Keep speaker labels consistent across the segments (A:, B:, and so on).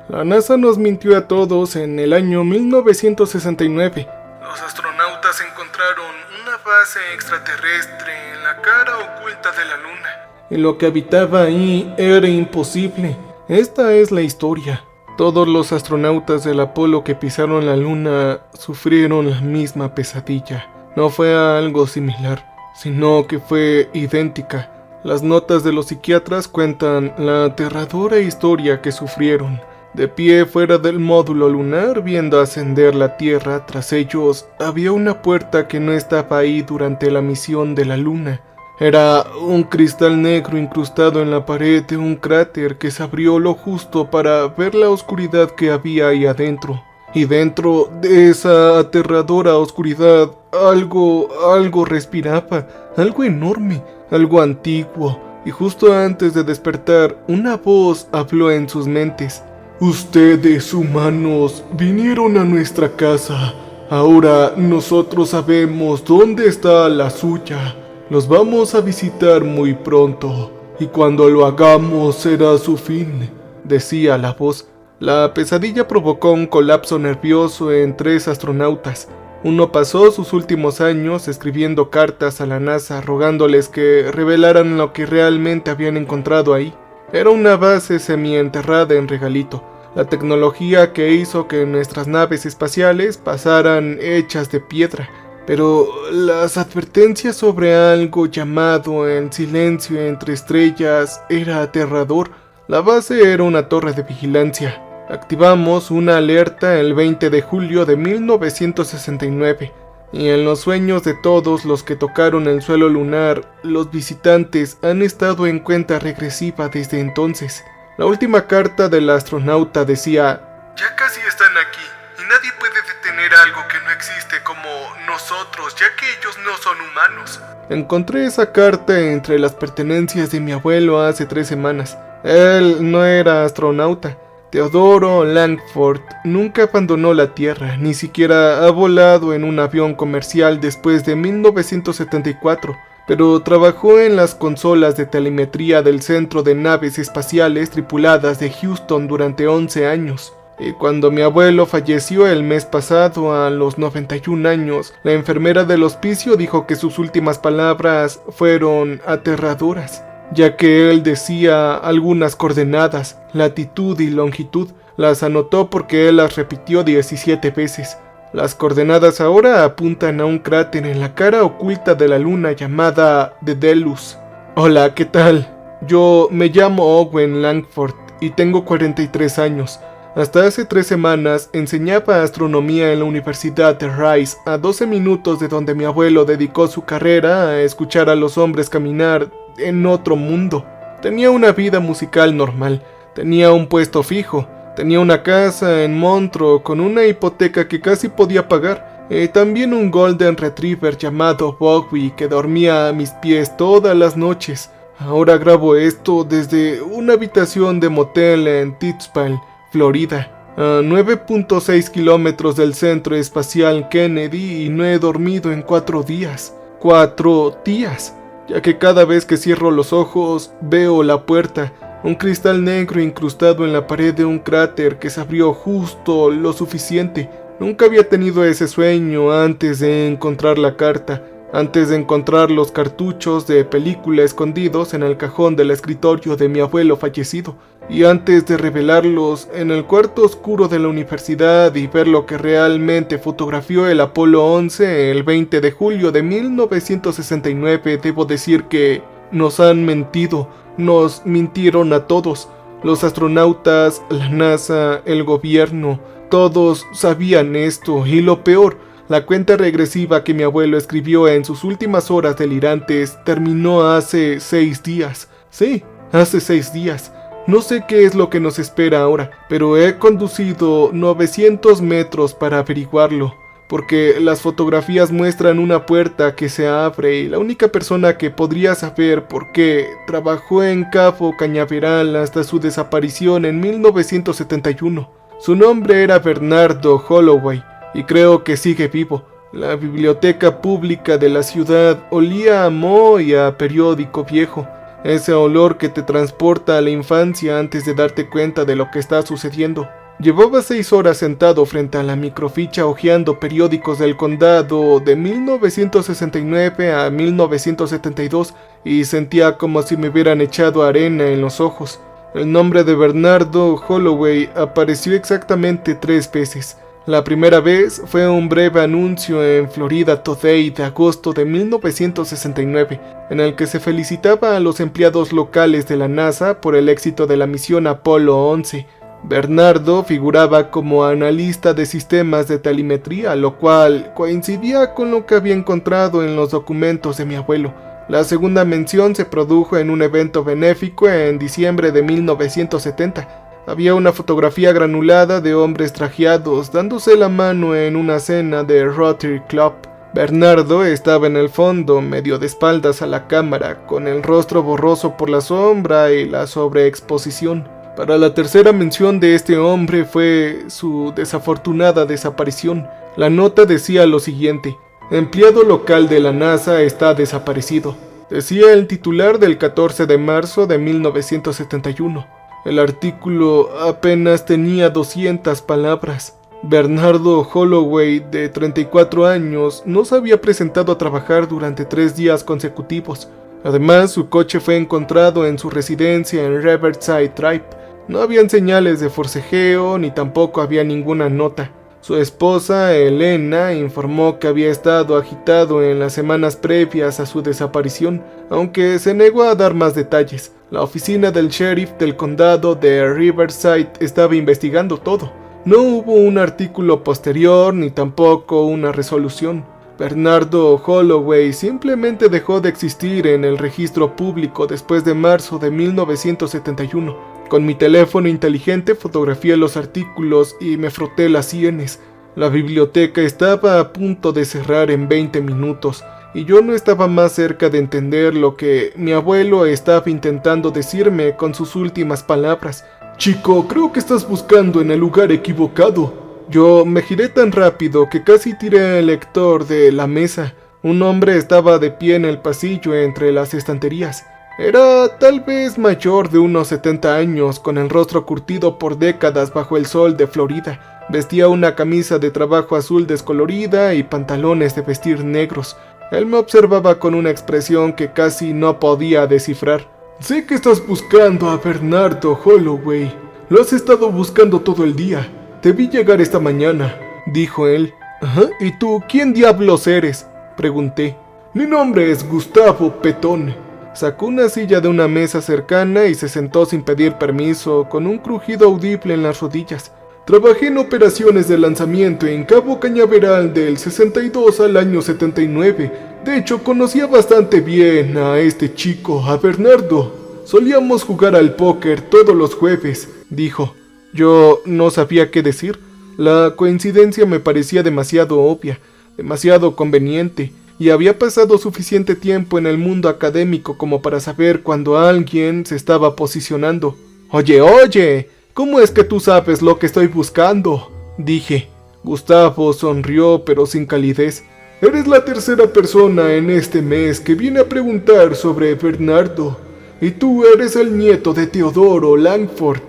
A: La NASA nos mintió a todos en el año 1969. Los astronautas encontraron una base extraterrestre en la cara oculta de la Luna. Y lo que habitaba ahí era imposible. Esta es la historia. Todos los astronautas del Apolo que pisaron la Luna sufrieron la misma pesadilla. No fue algo similar, sino que fue idéntica. Las notas de los psiquiatras cuentan la aterradora historia que sufrieron. De pie fuera del módulo lunar, viendo ascender la Tierra, tras ellos había una puerta que no estaba ahí durante la misión de la Luna. Era un cristal negro incrustado en la pared de un cráter que se abrió lo justo para ver la oscuridad que había ahí adentro. Y dentro de esa aterradora oscuridad, algo respiraba, algo enorme, algo antiguo. Y justo antes de despertar, una voz habló en sus mentes. Ustedes, humanos, vinieron a nuestra casa. Ahora nosotros sabemos dónde está la suya. Los vamos a visitar muy pronto, y cuando lo hagamos será su fin, decía la voz. La pesadilla provocó un colapso nervioso en 3 astronautas. Uno pasó sus últimos años escribiendo cartas a la NASA rogándoles que revelaran lo que realmente habían encontrado ahí. Era una base semienterrada en Regalito, la tecnología que hizo que nuestras naves espaciales pasaran hechas de piedra. Pero las advertencias sobre algo llamado el silencio entre estrellas era aterrador. La base era una torre de vigilancia. Activamos una alerta el 20 de julio de 1969. Y en los sueños de todos los que tocaron el suelo lunar, los visitantes han estado en cuenta regresiva desde entonces. La última carta del astronauta decía: ya casi están aquí, y nadie puede detener algo que no existe como nosotros, ya que ellos no son humanos. Encontré esa carta entre las pertenencias de mi abuelo hace 3 semanas. Él no era astronauta. Theodore Langford nunca abandonó la Tierra, ni siquiera ha volado en un avión comercial después de 1974, pero trabajó en las consolas de telemetría del Centro de Naves Espaciales Tripuladas de Houston durante 11 años. Y cuando mi abuelo falleció el mes pasado a los 91 años, la enfermera del hospicio dijo que sus últimas palabras fueron aterradoras, ya que él decía algunas coordenadas, latitud y longitud. Las anotó porque él las repitió 17 veces. Las coordenadas ahora apuntan a un cráter en la cara oculta de la Luna llamada Daedalus. Hola, ¿qué tal? Yo me llamo Owen Langford y tengo 43 años. Hasta hace 3 semanas enseñaba astronomía en la Universidad de Rice, a 12 minutos de donde mi abuelo dedicó su carrera a escuchar a los hombres caminar en otro mundo. Tenía una vida musical normal, tenía un puesto fijo, tenía una casa en Montreux con una hipoteca que casi podía pagar, y también un Golden Retriever llamado Bowie que dormía a mis pies todas las noches. Ahora grabo esto desde una habitación de motel en Titusville, Florida, a 9.6 kilómetros del Centro Espacial Kennedy, y no he dormido en 4 días. 4 días, ya que cada vez que cierro los ojos veo la puerta, un cristal negro incrustado en la pared de un cráter que se abrió justo lo suficiente. Nunca había tenido ese sueño antes de encontrar la carta, antes de encontrar los cartuchos de película escondidos en el cajón del escritorio de mi abuelo fallecido, y antes de revelarlos en el cuarto oscuro de la universidad y ver lo que realmente fotografió el Apolo 11 el 20 de julio de 1969, debo decir que nos han mentido, nos mintieron a todos. Los astronautas, la NASA, el gobierno, todos sabían esto, y lo peor, la cuenta regresiva que mi abuelo escribió en sus últimas horas delirantes terminó hace 6 días. Sí, hace 6 días. No sé qué es lo que nos espera ahora, pero he conducido 900 metros para averiguarlo, porque las fotografías muestran una puerta que se abre y la única persona que podría saber por qué trabajó en Cabo Cañaveral hasta su desaparición en 1971. Su nombre era Bernardo Holloway, y creo que sigue vivo. La biblioteca pública de la ciudad olía a moho y a periódico viejo. ese olor que te transporta a la infancia antes de darte cuenta de lo que está sucediendo. Llevaba 6 horas sentado frente a la microficha hojeando periódicos del condado de 1969 a 1972 y sentía como si me hubieran echado arena en los ojos. El nombre de Bernardo Holloway apareció exactamente 3 veces. La primera vez fue un breve anuncio en Florida Today de agosto de 1969, en el que se felicitaba a los empleados locales de la NASA por el éxito de la misión Apolo 11. Bernardo figuraba como analista de sistemas de telemetría, lo cual coincidía con lo que había encontrado en los documentos de mi abuelo. La segunda mención se produjo en un evento benéfico en diciembre de 1970. Había una fotografía granulada de hombres trajeados dándose la mano en una cena de Rotary Club. Bernardo estaba en el fondo, medio de espaldas a la cámara, con el rostro borroso por la sombra y la sobreexposición. Para la tercera mención de este hombre fue su desafortunada desaparición. La nota decía lo siguiente: empleado local de la NASA está desaparecido. Decía el titular del 14 de marzo de 1971. El artículo apenas tenía 200 palabras. Bernardo Holloway, de 34 años, no se había presentado a trabajar durante 3 días consecutivos. Además, su coche fue encontrado en su residencia en Riverside Drive. No habían señales de forcejeo ni tampoco había ninguna nota. Su esposa, Elena, informó que había estado agitado en las semanas previas a su desaparición, aunque se negó a dar más detalles. La oficina del sheriff del condado de Riverside estaba investigando todo. No hubo un artículo posterior ni tampoco una resolución. Bernardo Holloway simplemente dejó de existir en el registro público después de marzo de 1971. Con mi teléfono inteligente fotografié los artículos y me froté las sienes. La biblioteca estaba a punto de cerrar en 20 minutos y yo no estaba más cerca de entender lo que mi abuelo estaba intentando decirme con sus últimas palabras. «Chico, creo que estás buscando en el lugar equivocado». Yo me giré tan rápido que casi tiré el lector de la mesa. Un hombre estaba de pie en el pasillo entre las estanterías. Era tal vez mayor de unos 70 años, con el rostro curtido por décadas bajo el sol de Florida. Vestía una camisa de trabajo azul descolorida y pantalones de vestir negros. Él me observaba con una expresión que casi no podía descifrar. «Sé que estás buscando a Bernardo Holloway. Lo has estado buscando todo el día. Te vi llegar esta mañana», dijo él. «Ajá, ¿y tú quién diablos eres?», pregunté. «Mi nombre es Gustavo Petone». Sacó una silla de una mesa cercana y se sentó sin pedir permiso, con un crujido audible en las rodillas. «Trabajé en operaciones de lanzamiento en Cabo Cañaveral del 62 al año 79. De hecho, conocía bastante bien a este chico, a Bernardo. Solíamos jugar al póker todos los jueves», dijo. Yo no sabía qué decir. La coincidencia me parecía demasiado obvia, demasiado conveniente, y había pasado suficiente tiempo en el mundo académico como para saber cuando alguien se estaba posicionando. Oye, ¿cómo es que tú sabes lo que estoy buscando?, dije. Gustavo sonrió, pero sin calidez. «Eres la tercera persona en este mes que viene a preguntar sobre Bernardo, y tú eres el nieto de Teodoro Langford.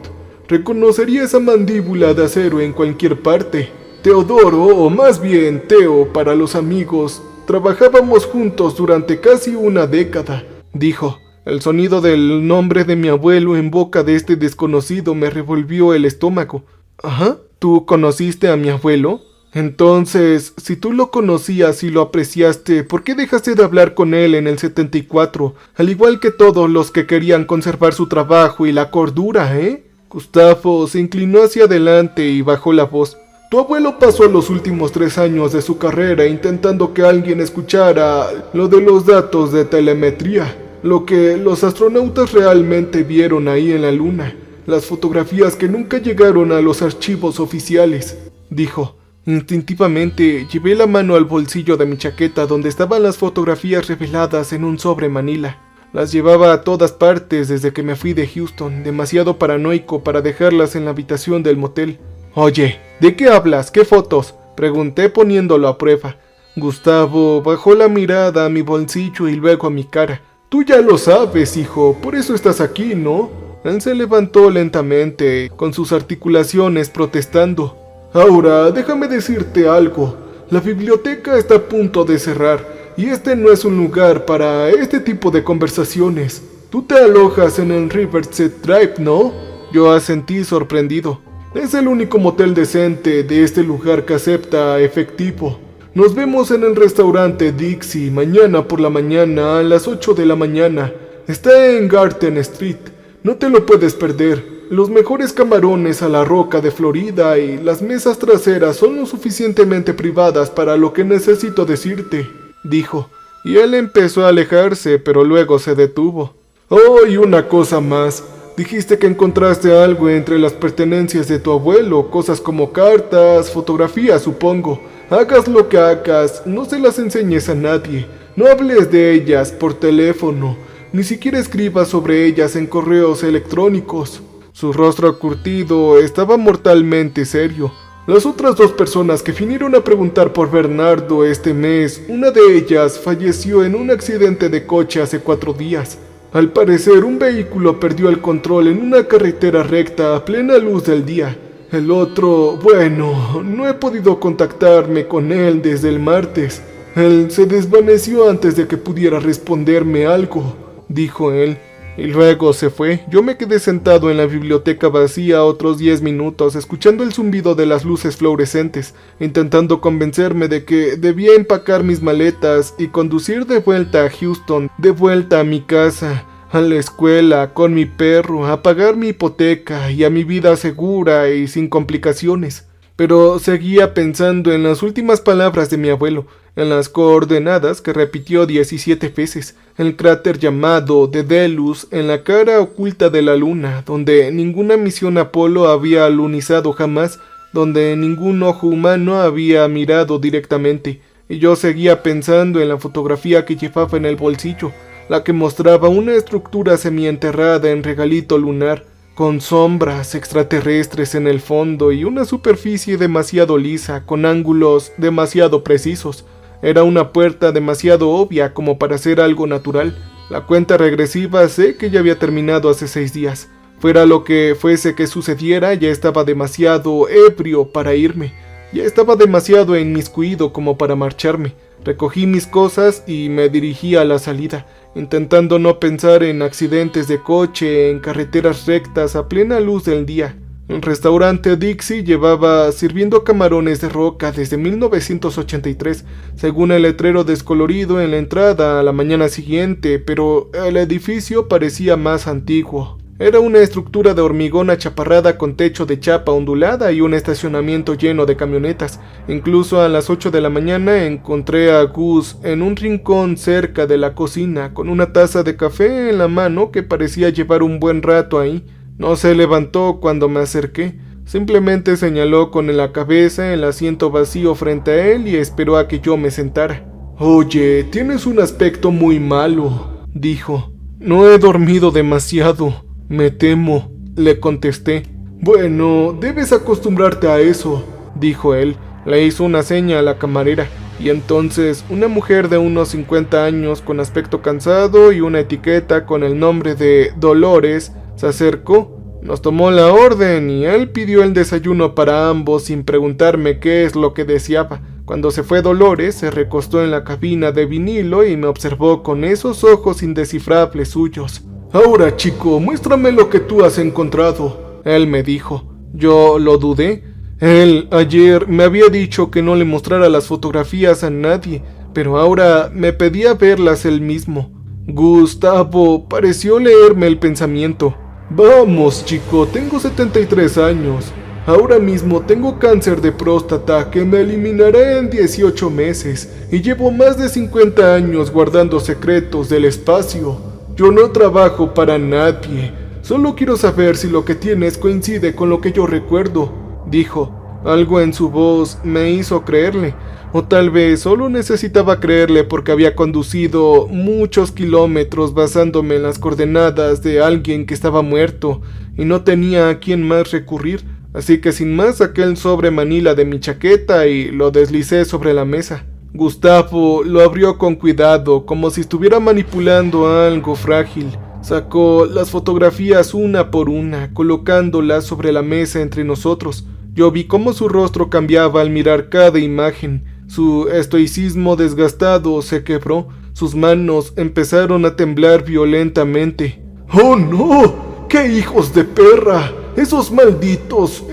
A: Reconocería esa mandíbula de acero en cualquier parte. Teodoro, o más bien Teo para los amigos, trabajábamos juntos durante casi una década», dijo. El sonido del nombre de mi abuelo en boca de este desconocido me revolvió el estómago. «Ajá, ¿tú conociste a mi abuelo? Entonces, si tú lo conocías y lo apreciaste, ¿por qué dejaste de hablar con él en el 74? Al igual que todos los que querían conservar su trabajo y la cordura, ¿eh?» Gustavo se inclinó hacia adelante y bajó la voz. «Tu abuelo pasó los últimos 3 años de su carrera intentando que alguien escuchara lo de los datos de telemetría, lo que los astronautas realmente vieron ahí en la luna, las fotografías que nunca llegaron a los archivos oficiales», dijo. Instintivamente llevé la mano al bolsillo de mi chaqueta donde estaban las fotografías reveladas en un sobre manila. Las llevaba a todas partes desde que me fui de Houston, demasiado paranoico para dejarlas en la habitación del motel. «Oye, ¿de qué hablas? ¿Qué fotos?», pregunté poniéndolo a prueba. Gustavo bajó la mirada a mi bolsillo y luego a mi cara. Tú ya lo sabes, hijo, por eso estás aquí, ¿no? Él se levantó lentamente, con sus articulaciones protestando. Ahora, déjame decirte algo. La biblioteca está a punto de cerrar, y este no es un lugar para este tipo de conversaciones. Tú te alojas en el Riverside Drive, ¿no? Yo asentí sorprendido. Es el único motel decente de este lugar que acepta efectivo. Nos vemos en el restaurante Dixie mañana por la mañana a las 8 de la mañana. Está en Garden Street. No te lo puedes perder. Los mejores camarones a la roca de Florida y las mesas traseras son lo suficientemente privadas para lo que necesito decirte, dijo. Y él empezó a alejarse, pero luego se detuvo. Oh, y una cosa más. Dijiste que encontraste algo entre las pertenencias de tu abuelo, cosas como cartas, fotografías, supongo. Hagas lo que hagas, no se las enseñes a nadie. No hables de ellas por teléfono, ni siquiera escribas sobre ellas en correos electrónicos. Su rostro curtido estaba mortalmente serio. Las otras 2 personas que vinieron a preguntar por Bernardo este mes, una de ellas falleció en un accidente de coche hace 4 días. Al parecer, un vehículo perdió el control en una carretera recta a plena luz del día. El otro, bueno, no he podido contactarme con él desde el martes. Él se desvaneció antes de que pudiera responderme algo, dijo él. Y luego se fue. Yo me quedé sentado en la biblioteca vacía otros 10 minutos, escuchando el zumbido de las luces fluorescentes, intentando convencerme de que debía empacar mis maletas y conducir de vuelta a Houston, de vuelta a mi casa, a la escuela, con mi perro, a pagar mi hipoteca y a mi vida segura y sin complicaciones. Pero seguía pensando en las últimas palabras de mi abuelo, en las coordenadas que repitió 17 veces, el cráter llamado Daedalus en la cara oculta de la luna, donde ninguna misión Apolo había alunizado jamás, donde ningún ojo humano había mirado directamente, y yo seguía pensando en la fotografía que llevaba en el bolsillo, la que mostraba una estructura semienterrada en regalito lunar, con sombras extraterrestres en el fondo y una superficie demasiado lisa, con ángulos demasiado precisos. Era una puerta demasiado obvia como para ser algo natural. La cuenta regresiva sé que ya había terminado hace 6 días. Fuera lo que fuese que sucediera, ya estaba demasiado ebrio para irme. Ya estaba demasiado inmiscuido como para marcharme. Recogí mis cosas y me dirigí a la salida, intentando no pensar en accidentes de coche, en carreteras rectas a plena luz del día. El restaurante Dixie llevaba sirviendo camarones de roca desde 1983, según el letrero descolorido en la entrada a la mañana siguiente, pero el edificio parecía más antiguo. Era una estructura de hormigón achaparrada con techo de chapa ondulada y un estacionamiento lleno de camionetas. Incluso a las 8 de la mañana encontré a Gus en un rincón cerca de la cocina, con una taza de café en la mano que parecía llevar un buen rato ahí. No se levantó cuando me acerqué, simplemente señaló con la cabeza el asiento vacío frente a él y esperó a que yo me sentara. «Oye, tienes un aspecto muy malo», dijo. «No he dormido demasiado, me temo», le contesté. «Bueno, debes acostumbrarte a eso», dijo él. Le hizo una seña a la camarera, y entonces una mujer de unos 50 años con aspecto cansado y una etiqueta con el nombre de Dolores se acercó, nos tomó la orden y él pidió el desayuno para ambos sin preguntarme qué es lo que deseaba. Cuando se fue Dolores, se recostó en la cabina de vinilo y me observó con esos ojos indescifrables suyos. «Ahora, chico, muéstrame lo que tú has encontrado», él me dijo. Yo lo dudé. Él ayer me había dicho que no le mostrara las fotografías a nadie, pero ahora me pedía verlas él mismo. Gustavo pareció leerme el pensamiento. «Vamos, chico, tengo 73 años. Ahora mismo tengo cáncer de próstata que me eliminará en 18 meses y llevo más de 50 años guardando secretos del espacio. Yo no trabajo para nadie, solo quiero saber si lo que tienes coincide con lo que yo recuerdo», dijo. Algo en su voz me hizo creerle, o tal vez solo necesitaba creerle porque había conducido muchos kilómetros basándome en las coordenadas de alguien que estaba muerto y no tenía a quién más recurrir, así que sin más saqué el sobre manila de mi chaqueta y lo deslicé sobre la mesa. Gustavo lo abrió con cuidado, como si estuviera manipulando algo frágil. Sacó las fotografías una por una, colocándolas sobre la mesa entre nosotros. Yo vi cómo su rostro cambiaba al mirar cada imagen. Su estoicismo desgastado se quebró. Sus manos empezaron a temblar violentamente. ¡Oh, no! ¡Qué hijos de perra! Esos malditos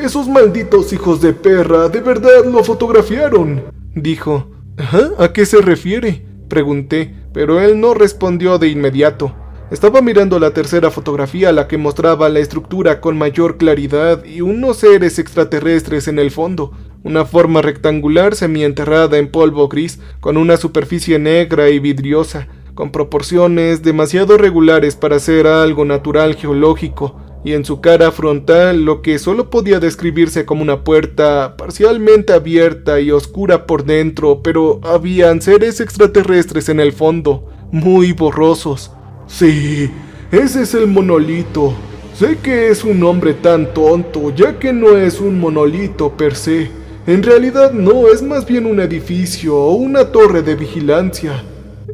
A: hijos de perra, de verdad lo fotografiaron, dijo. ¿Ah? ¿A qué se refiere?, pregunté, pero él no respondió de inmediato. Estaba mirando la tercera fotografía, la que mostraba la estructura con mayor claridad y unos seres extraterrestres en el fondo. Una forma rectangular semienterrada en polvo gris, con una superficie negra y vidriosa, con proporciones demasiado regulares para ser algo natural geológico, y en su cara frontal lo que solo podía describirse como una puerta parcialmente abierta y oscura por dentro, pero habían seres extraterrestres en el fondo, muy borrosos. Sí, ese es el monolito. Sé que es un nombre tan tonto, ya que no es un monolito per se. En realidad no, es más bien un edificio o una torre de vigilancia,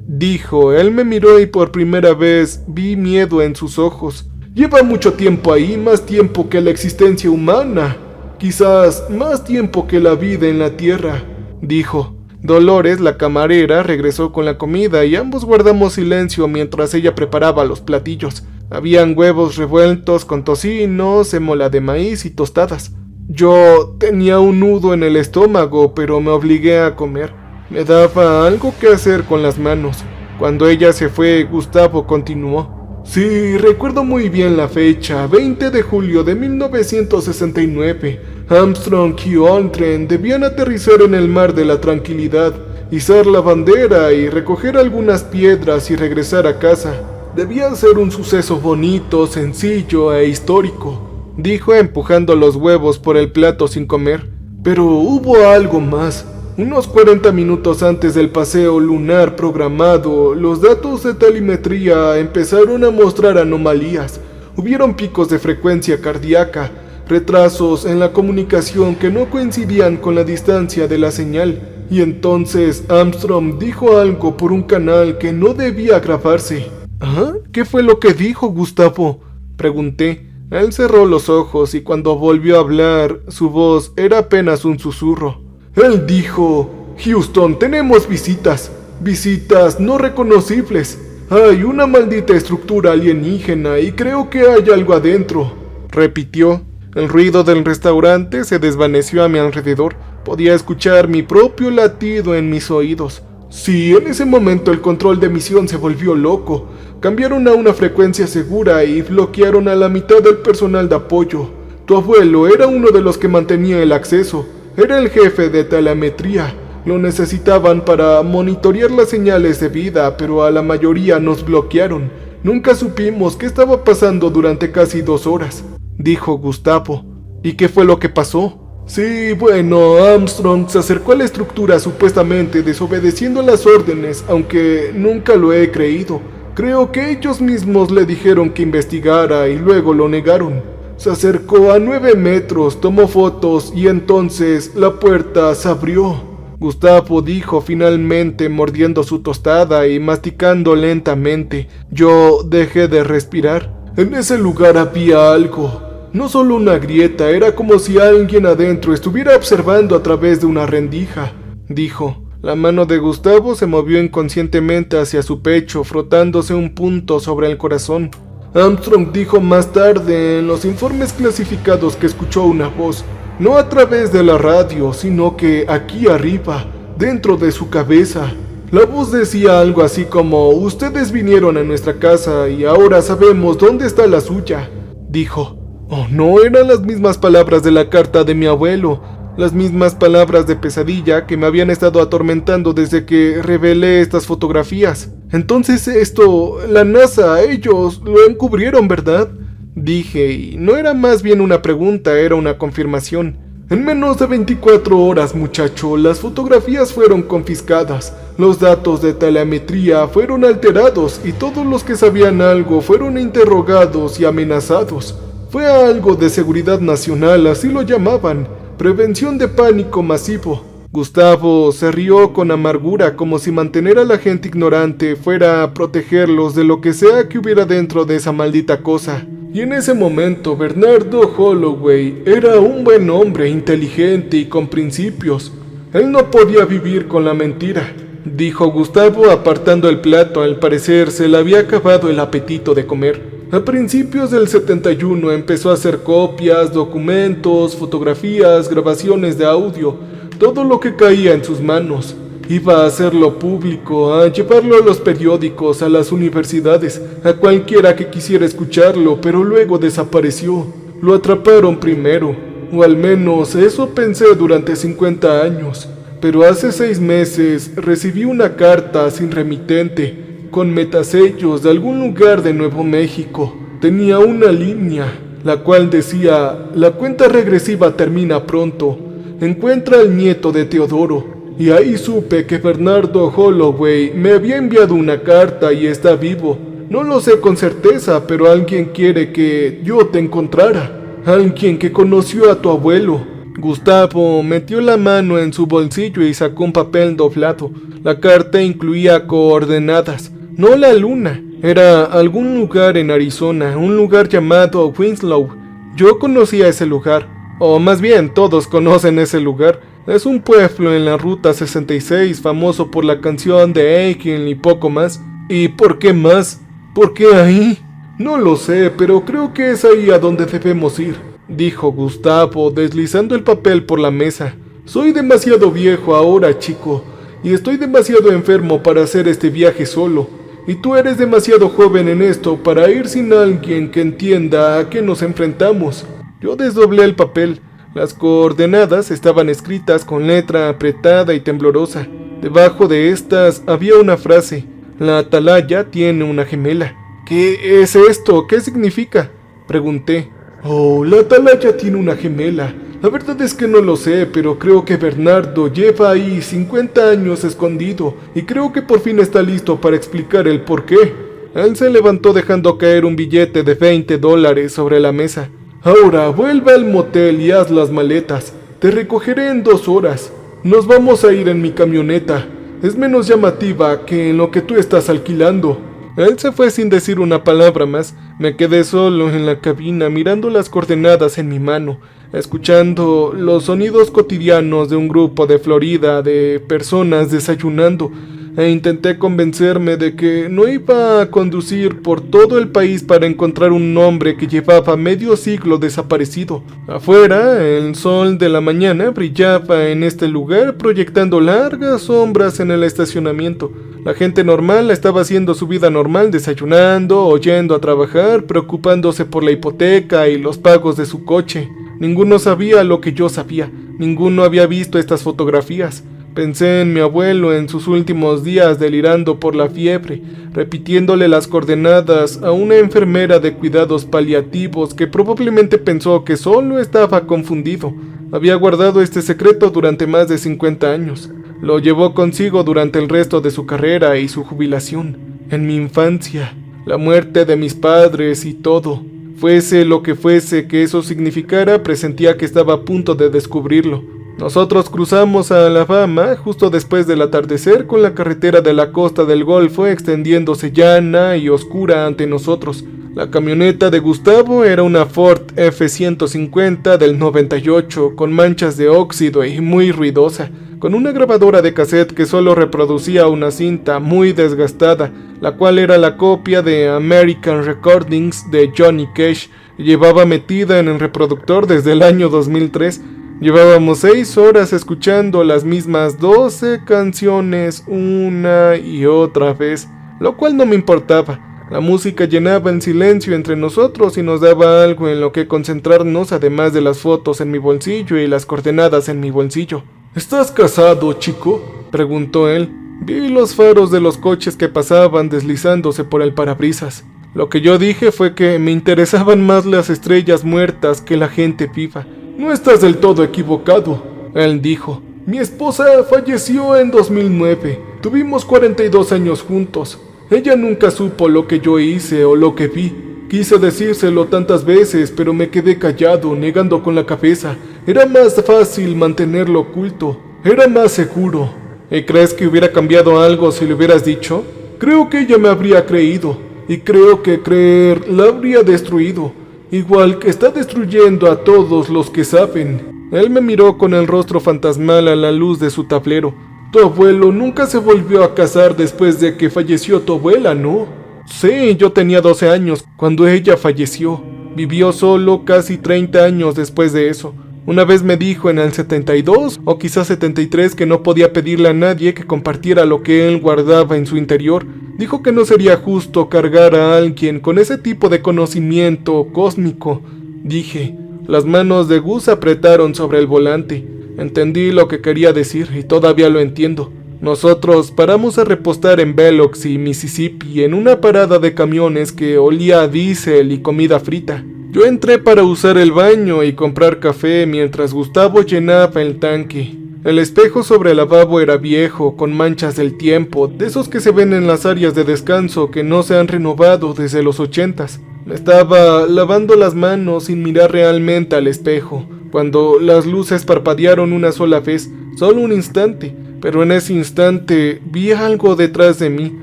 A: dijo. Él me miró y por primera vez vi miedo en sus ojos. Lleva mucho tiempo ahí, más tiempo que la existencia humana. Quizás más tiempo que la vida en la Tierra, dijo. Dolores, la camarera, regresó con la comida y ambos guardamos silencio mientras ella preparaba los platillos. Habían huevos revueltos con tocino, sémola de maíz y tostadas. Yo tenía un nudo en el estómago, pero me obligué a comer. Me daba algo que hacer con las manos. Cuando ella se fue, Gustavo continuó. Sí, recuerdo muy bien la fecha, 20 de julio de 1969. Armstrong y Aldrin debían aterrizar en el mar de la tranquilidad, izar la bandera y recoger algunas piedras y regresar a casa. Debía ser un suceso bonito, sencillo e histórico, dijo empujando los huevos por el plato sin comer. Pero hubo algo más. Unos 40 minutos antes del paseo lunar programado, los datos de telemetría empezaron a mostrar anomalías. Hubieron picos de frecuencia cardíaca, retrasos en la comunicación que no coincidían con la distancia de la señal. Y entonces Armstrong dijo algo por un canal que no debía grabarse. ¿Ah? ¿Qué fue lo que dijo, Gustavo?, pregunté. Él cerró los ojos y cuando volvió a hablar, su voz era apenas un susurro. Él dijo: Houston, tenemos visitas no reconocibles. Hay una maldita estructura alienígena y creo que hay algo adentro, repitió. El ruido del restaurante se desvaneció a mi alrededor. Podía escuchar mi propio latido en mis oídos. Sí, en ese momento el control de emisión se volvió loco. Cambiaron a una frecuencia segura y bloquearon a la mitad del personal de apoyo. Tu abuelo era uno de los que mantenía el acceso. Era el jefe de telemetría. Lo necesitaban para monitorear las señales de vida, pero a la mayoría nos bloquearon. Nunca supimos qué estaba pasando durante casi 2 horas, dijo Gustavo. ¿Y qué fue lo que pasó? Sí, bueno, Armstrong se acercó a la estructura supuestamente desobedeciendo las órdenes, aunque nunca lo he creído. Creo que ellos mismos le dijeron que investigara y luego lo negaron. Se acercó a 9 metros, tomó fotos y entonces la puerta se abrió. Gustavo dijo finalmente, mordiendo su tostada y masticando lentamente. Yo dejé de respirar. En ese lugar había algo. No solo una grieta, era como si alguien adentro estuviera observando a través de una rendija, dijo. La mano de Gustavo se movió inconscientemente hacia su pecho, frotándose un punto sobre el corazón. Armstrong dijo más tarde en los informes clasificados que escuchó una voz, no a través de la radio, sino que aquí arriba, dentro de su cabeza. La voz decía algo así como: ustedes vinieron a nuestra casa y ahora sabemos dónde está la suya, dijo. Oh, no, eran las mismas palabras de la carta de mi abuelo, las mismas palabras de pesadilla que me habían estado atormentando desde que revelé estas fotografías. Entonces esto, la NASA, ellos lo encubrieron, ¿verdad?, dije, y no era más bien una pregunta, era una confirmación. En menos de 24 horas, muchacho, las fotografías fueron confiscadas, los datos de telemetría fueron alterados y todos los que sabían algo fueron interrogados y amenazados. Fue algo de seguridad nacional, así lo llamaban, prevención de pánico masivo. Gustavo se rió con amargura, como si mantener a la gente ignorante fuera a protegerlos de lo que sea que hubiera dentro de esa maldita cosa. Y en ese momento Bernardo Holloway era un buen hombre, inteligente y con principios. Él no podía vivir con la mentira, dijo Gustavo apartando el plato. Al parecer se le había acabado el apetito de comer. A principios del 71 empezó a hacer copias, documentos, fotografías, grabaciones de audio, todo lo que caía en sus manos. Iba a hacerlo público, a llevarlo a los periódicos, a las universidades, a cualquiera que quisiera escucharlo, pero luego desapareció. Lo atraparon primero, o al menos eso pensé durante 50 años. Pero hace 6 meses recibí una carta sin remitente, con metasellos de algún lugar de Nuevo México. Tenía una línea, la cual decía: la cuenta regresiva termina pronto. Encuentra al nieto de Teodoro. Y ahí supe que Bernardo Holloway me había enviado una carta y está vivo. No lo sé con certeza, pero alguien quiere que yo te encontrara. Alguien que conoció a tu abuelo. Gustavo metió la mano en su bolsillo y sacó un papel doblado. La carta incluía coordenadas. No la luna, era algún lugar en Arizona, un lugar llamado Winslow. Yo conocía ese lugar, o más bien todos conocen ese lugar. Es un pueblo en la Ruta 66, famoso por la canción de Aiken y poco más. ¿Y por qué más? ¿Por qué ahí? No lo sé, pero creo que es ahí a donde debemos ir, dijo Gustavo, deslizando el papel por la mesa. Soy demasiado viejo ahora, chico, y estoy demasiado enfermo para hacer este viaje solo. Y tú eres demasiado joven en esto para ir sin alguien que entienda a qué nos enfrentamos. Yo desdoblé el papel. Las coordenadas estaban escritas con letra apretada y temblorosa. Debajo de estas había una frase: la atalaya tiene una gemela. ¿Qué es esto? ¿Qué significa?, pregunté. Oh, la atalaya tiene una gemela. La verdad es que no lo sé, pero creo que Bernardo lleva ahí 50 años escondido y creo que por fin está listo para explicar el por qué. Él se levantó dejando caer un billete de $20 sobre la mesa. Ahora vuelve al motel y haz las maletas. Te recogeré en 2 horas. Nos vamos a ir en mi camioneta. Es menos llamativa que en lo que tú estás alquilando. Él se fue sin decir una palabra más. Me quedé solo en la cabina mirando las coordenadas en mi mano, escuchando los sonidos cotidianos de un grupo de Florida de personas desayunando, e intenté convencerme de que no iba a conducir por todo el país para encontrar un hombre que llevaba medio siglo desaparecido. Afuera, el sol de la mañana brillaba en este lugar, proyectando largas sombras en el estacionamiento. La gente normal estaba haciendo su vida normal, desayunando o yendo a trabajar, preocupándose por la hipoteca y los pagos de su coche. Ninguno sabía lo que yo sabía, ninguno había visto estas fotografías. Pensé en mi abuelo en sus últimos días delirando por la fiebre, repitiéndole las coordenadas a una enfermera de cuidados paliativos que probablemente pensó que solo estaba confundido. Había guardado este secreto durante más de 50 años. Lo llevó consigo durante el resto de su carrera y su jubilación. En mi infancia, la muerte de mis padres y todo. Fuese lo que fuese que eso significara, presentía que estaba a punto de descubrirlo. Nosotros cruzamos a Alabama justo después del atardecer, con la carretera de la costa del Golfo extendiéndose llana y oscura ante nosotros. La camioneta de Gustavo era una Ford F-150 del 98, con manchas de óxido y muy ruidosa, con una grabadora de cassette que solo reproducía una cinta muy desgastada, la cual era la copia de American Recordings de Johnny Cash. Llevaba metida en el reproductor desde el año 2003. Llevábamos 6 horas escuchando las mismas 12 canciones una y otra vez, lo cual no me importaba. La música llenaba el silencio entre nosotros y nos daba algo en lo que concentrarnos, además de las fotos en mi bolsillo y las coordenadas en mi bolsillo. ¿Estás casado, chico?, preguntó él. Vi los faros de los coches que pasaban deslizándose por el parabrisas. Lo que yo dije fue que me interesaban más las estrellas muertas que la gente viva. No estás del todo equivocado, él dijo. Mi esposa falleció en 2009. Tuvimos 42 años juntos. Ella nunca supo lo que yo hice o lo que vi. Quise decírselo tantas veces, pero me quedé callado, negando con la cabeza. Era más fácil mantenerlo oculto. Era más seguro. ¿Y crees que hubiera cambiado algo si le hubieras dicho? Creo que ella me habría creído, y creo que creer la habría destruido, igual que está destruyendo a todos los que saben. Él me miró con el rostro fantasmal a la luz de su tablero. Tu abuelo nunca se volvió a casar después de que falleció tu abuela, ¿no? Sí, yo tenía 12 años cuando ella falleció. Vivió solo casi 30 años después de eso. Una vez me dijo en el 72 o quizás 73 que no podía pedirle a nadie que compartiera lo que él guardaba en su interior. Dijo que no sería justo cargar a alguien con ese tipo de conocimiento cósmico. Dije, las manos de Gus apretaron sobre el volante. Entendí lo que quería decir y todavía lo entiendo. Nosotros paramos a repostar en Biloxi, Mississippi, en una parada de camiones que olía a diésel y comida frita. Yo entré para usar el baño y comprar café mientras Gustavo llenaba el tanque. El espejo sobre el lavabo era viejo, con manchas del tiempo, de esos que se ven en las áreas de descanso que no se han renovado desde los 80s. Me estaba lavando las manos sin mirar realmente al espejo, cuando las luces parpadearon una sola vez, solo un instante, pero en ese instante vi algo detrás de mí,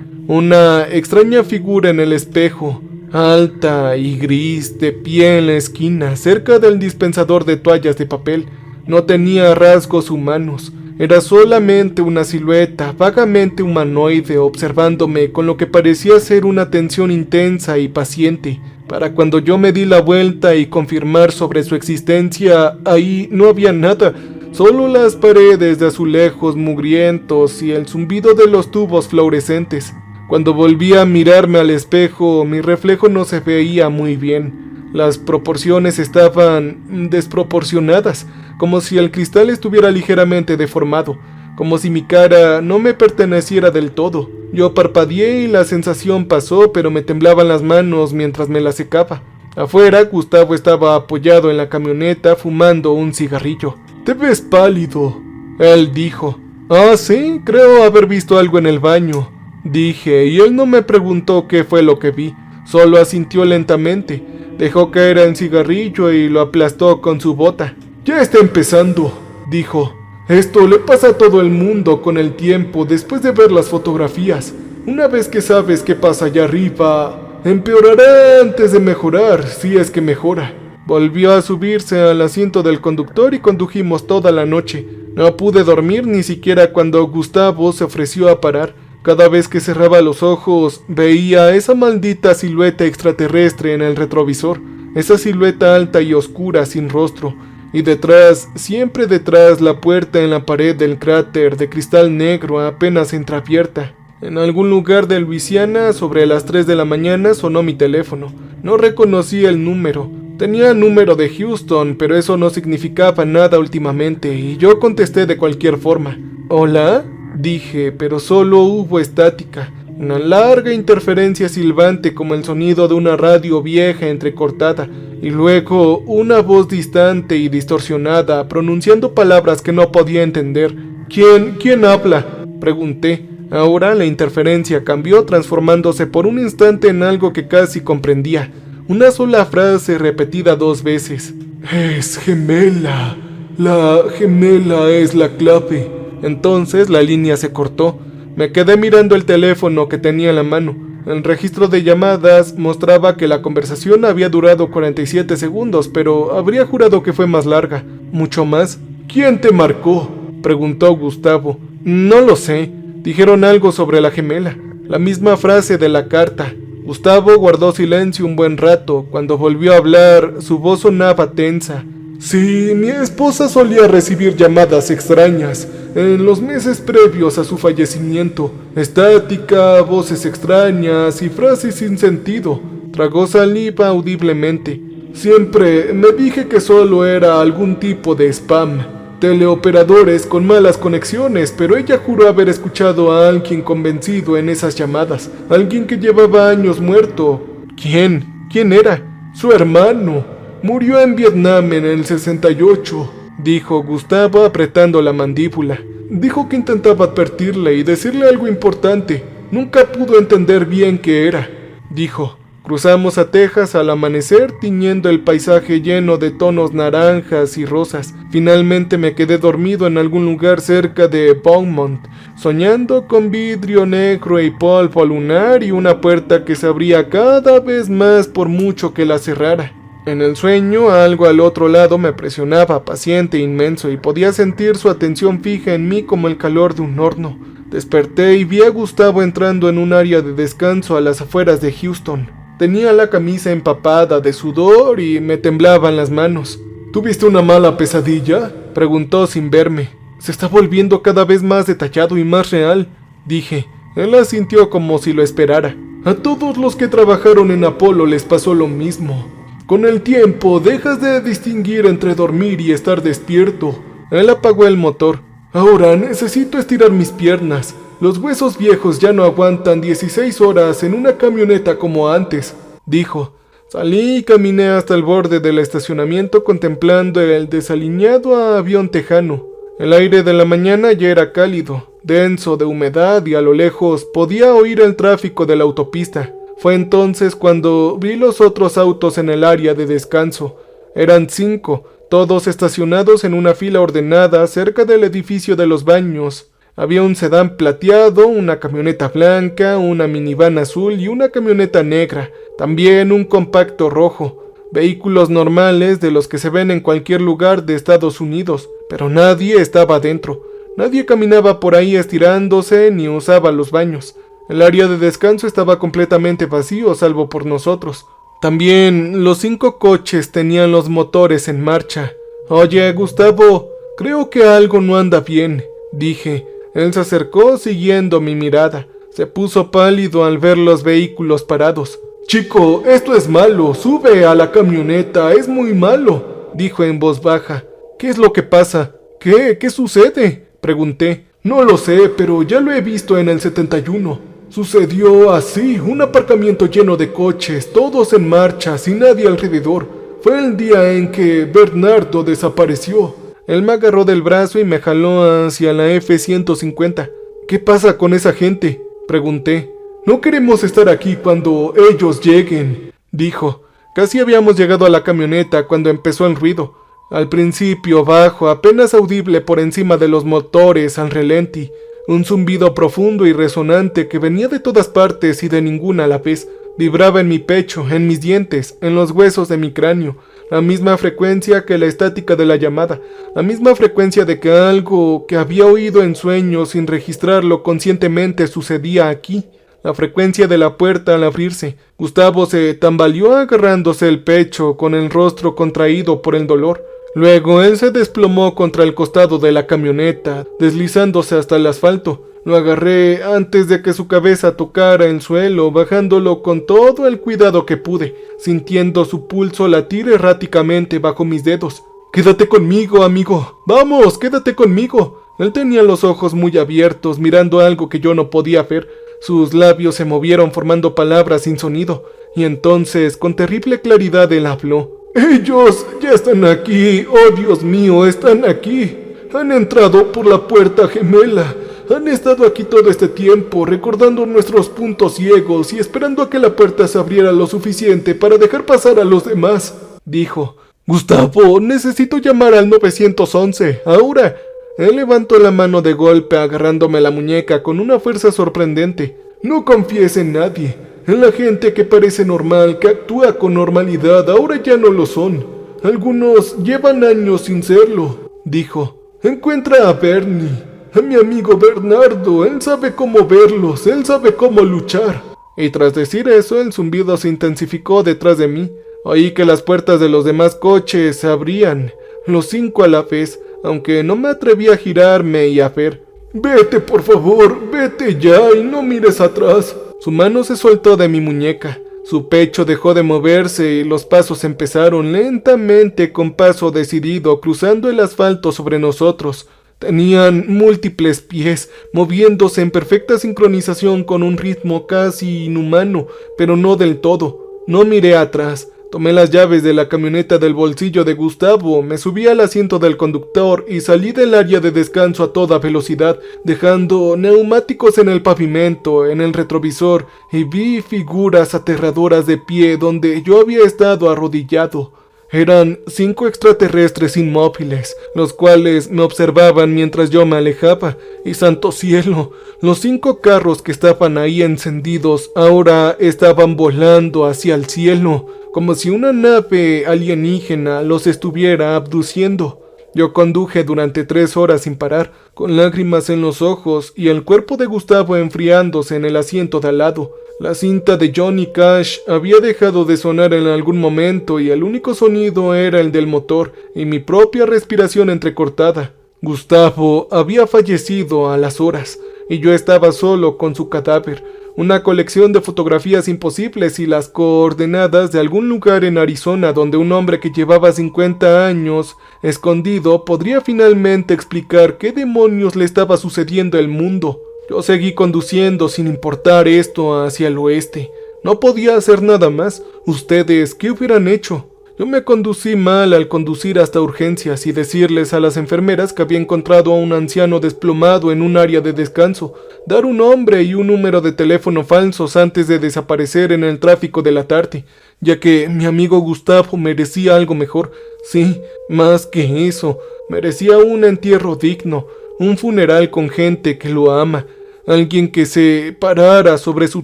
A: una extraña figura en el espejo. Alta y gris, de pie en la esquina, cerca del dispensador de toallas de papel. No tenía rasgos humanos, era solamente una silueta vagamente humanoide observándome con lo que parecía ser una atención intensa y paciente. Para cuando yo me di la vuelta y confirmar sobre su existencia, ahí no había nada, solo las paredes de azulejos mugrientos y el zumbido de los tubos fluorescentes. Cuando volví a mirarme al espejo, mi reflejo no se veía muy bien. Las proporciones estaban desproporcionadas, como si el cristal estuviera ligeramente deformado, como si mi cara no me perteneciera del todo. Yo parpadeé y la sensación pasó, pero me temblaban las manos mientras me las secaba. Afuera, Gustavo estaba apoyado en la camioneta fumando un cigarrillo. «Te ves pálido», él dijo. «Ah, sí, creo haber visto algo en el baño», dije, y él no me preguntó qué fue lo que vi, solo asintió lentamente. Dejó caer el cigarrillo y lo aplastó con su bota. «Ya está empezando», dijo. «Esto le pasa a todo el mundo con el tiempo después de ver las fotografías. Una vez que sabes qué pasa allá arriba, empeorará antes de mejorar, si es que mejora». Volvió a subirse al asiento del conductor y condujimos toda la noche. No pude dormir ni siquiera cuando Gustavo se ofreció a parar. Cada vez que cerraba los ojos, veía esa maldita silueta extraterrestre en el retrovisor, esa silueta alta y oscura sin rostro, y detrás, siempre detrás, la puerta en la pared del cráter de cristal negro apenas entreabierta. En algún lugar de Luisiana, sobre las 3 de la mañana, sonó mi teléfono. No reconocí el número. Tenía número de Houston, pero eso no significaba nada últimamente, y yo contesté de cualquier forma. «¿Hola?», dije, pero solo hubo estática, una larga interferencia silbante como el sonido de una radio vieja entrecortada, y luego una voz distante y distorsionada pronunciando palabras que no podía entender. ¿Quién habla?», pregunté. Ahora la interferencia cambió, transformándose por un instante en algo que casi comprendía. Una sola frase repetida 2 veces. «Es gemela. La gemela es la clave». Entonces la línea se cortó. Me quedé mirando el teléfono que tenía en la mano. El registro de llamadas mostraba que la conversación había durado 47 segundos, pero habría jurado que fue más larga. ¿Mucho más? «¿Quién te marcó?», preguntó Gustavo. «No lo sé. Dijeron algo sobre la gemela. La misma frase de la carta». Gustavo guardó silencio un buen rato. Cuando volvió a hablar, su voz sonaba tensa. «Sí, mi esposa solía recibir llamadas extrañas en los meses previos a su fallecimiento. Estática, voces extrañas y frases sin sentido». Tragó saliva audiblemente. «Siempre me dije que solo era algún tipo de spam. Teleoperadores con malas conexiones, pero ella juró haber escuchado a alguien convencido en esas llamadas. Alguien que llevaba años muerto». «¿Quién? ¿Quién era?» «Su hermano. Murió en Vietnam en el 68, dijo Gustavo apretando la mandíbula. «Dijo que intentaba advertirle y decirle algo importante. Nunca pudo entender bien qué era», dijo. Cruzamos a Texas al amanecer, tiñendo el paisaje lleno de tonos naranjas y rosas. Finalmente me quedé dormido en algún lugar cerca de Beaumont, soñando con vidrio negro y polvo lunar y una puerta que se abría cada vez más por mucho que la cerrara. En el sueño, algo al otro lado me presionaba, paciente e inmenso, y podía sentir su atención fija en mí como el calor de un horno. Desperté y vi a Gustavo entrando en un área de descanso a las afueras de Houston. Tenía la camisa empapada de sudor y me temblaban las manos. ¿Tuviste una mala pesadilla?, preguntó sin verme. Se está volviendo cada vez más detallado y más real, dije. Él asintió como si lo esperara. A todos los que trabajaron en Apolo les pasó lo mismo. Con el tiempo dejas de distinguir entre dormir y estar despierto. Él apagó el motor. Ahora necesito estirar mis piernas. Los huesos viejos ya no aguantan 16 horas en una camioneta como antes, dijo. Salí y caminé hasta el borde del estacionamiento contemplando el desaliñado avión tejano. El aire de la mañana ya era cálido, denso de humedad y a lo lejos podía oír el tráfico de la autopista. Fue entonces cuando vi los otros autos en el área de descanso. Eran 5, todos estacionados en una fila ordenada cerca del edificio de los baños. Había un sedán plateado, una camioneta blanca, una minivan azul y una camioneta negra, también un compacto rojo. Vehículos normales de los que se ven en cualquier lugar de Estados Unidos, pero nadie estaba dentro. Nadie caminaba por ahí estirándose ni usaba los baños. El área de descanso estaba completamente vacío, salvo por nosotros. También los 5 coches tenían los motores en marcha. Oye, Gustavo, creo que algo no anda bien, dije. Él se acercó siguiendo mi mirada. Se puso pálido al ver los vehículos parados. Chico, esto es malo, sube a la camioneta, es muy malo, dijo en voz baja. ¿Qué es lo que pasa? ¿Qué sucede?, pregunté. No lo sé, pero ya lo he visto en el 71. Sucedió así, un aparcamiento lleno de coches, todos en marcha, sin nadie alrededor. Fue el día en que Bernardo desapareció. Él me agarró del brazo y me jaló hacia la F-150. ¿Qué pasa con esa gente?, pregunté. No queremos estar aquí cuando ellos lleguen, dijo. Casi habíamos llegado a la camioneta cuando empezó el ruido. Al principio bajo, apenas audible por encima de los motores al relenti. Un zumbido profundo y resonante que venía de todas partes y de ninguna a la vez. Vibraba en mi pecho, en mis dientes, en los huesos de mi cráneo. La misma frecuencia que la estática de la llamada, la misma frecuencia de que algo que había oído en sueños sin registrarlo conscientemente sucedía aquí. La frecuencia de la puerta al abrirse. Gustavo se tambaleó agarrándose el pecho con el rostro contraído por el dolor. Luego él se desplomó contra el costado de la camioneta, deslizándose hasta el asfalto. Lo agarré antes de que su cabeza tocara el suelo, bajándolo con todo el cuidado que pude, sintiendo su pulso latir erráticamente bajo mis dedos. «Quédate conmigo, amigo. Vamos, quédate conmigo». Él tenía los ojos muy abiertos, mirando algo que yo no podía ver. Sus labios se movieron formando palabras sin sonido, y entonces, con terrible claridad, él habló. «Ellos ya están aquí. Oh, Dios mío, están aquí. Han entrado por la puerta gemela. Han estado aquí todo este tiempo, recordando nuestros puntos ciegos y esperando a que la puerta se abriera lo suficiente para dejar pasar a los demás», dijo. «Gustavo, necesito llamar al 911, ahora». Él levantó la mano de golpe agarrándome la muñeca con una fuerza sorprendente. «No confíes en nadie. En la gente que parece normal, que actúa con normalidad, ahora ya no lo son. Algunos llevan años sin serlo», dijo. «Encuentra a Bernie. A mi amigo Bernardo, él sabe cómo verlos, él sabe cómo luchar». Y tras decir eso, el zumbido se intensificó detrás de mí. Oí que las puertas de los demás coches se abrían, los 5 a la vez, aunque no me atreví a girarme y a ver. «Vete, por favor, vete ya y no mires atrás». Su mano se soltó de mi muñeca. Su pecho dejó de moverse y los pasos empezaron lentamente con paso decidido, cruzando el asfalto sobre nosotros. Tenían múltiples pies, moviéndose en perfecta sincronización con un ritmo casi inhumano, pero no del todo. No miré atrás. Tomé las llaves de la camioneta del bolsillo de Gustavo, me subí al asiento del conductor y salí del área de descanso a toda velocidad, dejando neumáticos en el pavimento, en el retrovisor, y vi figuras aterradoras de pie donde yo había estado arrodillado. Eran 5 extraterrestres inmóviles, los cuales me observaban mientras yo me alejaba, y santo cielo, los 5 carros que estaban ahí encendidos ahora estaban volando hacia el cielo, como si una nave alienígena los estuviera abduciendo. Yo conduje durante 3 horas sin parar, con lágrimas en los ojos y el cuerpo de Gustavo enfriándose en el asiento de al lado. La cinta de Johnny Cash había dejado de sonar en algún momento y el único sonido era el del motor y mi propia respiración entrecortada. Gustavo había fallecido a las horas y yo estaba solo con su cadáver, una colección de fotografías imposibles y las coordenadas de algún lugar en Arizona donde un hombre que llevaba 50 años escondido podría finalmente explicar qué demonios le estaba sucediendo al mundo. Yo seguí conduciendo sin importar esto hacia el oeste. No podía hacer nada más. ¿Ustedes qué hubieran hecho? Yo me conducí mal al conducir hasta urgencias y decirles a las enfermeras que había encontrado a un anciano desplomado en un área de descanso, dar un nombre y un número de teléfono falsos antes de desaparecer en el tráfico de la tarde, ya que mi amigo Gustavo merecía algo mejor. Sí, más que eso, merecía un entierro digno, un funeral con gente que lo ama, alguien que se parara sobre su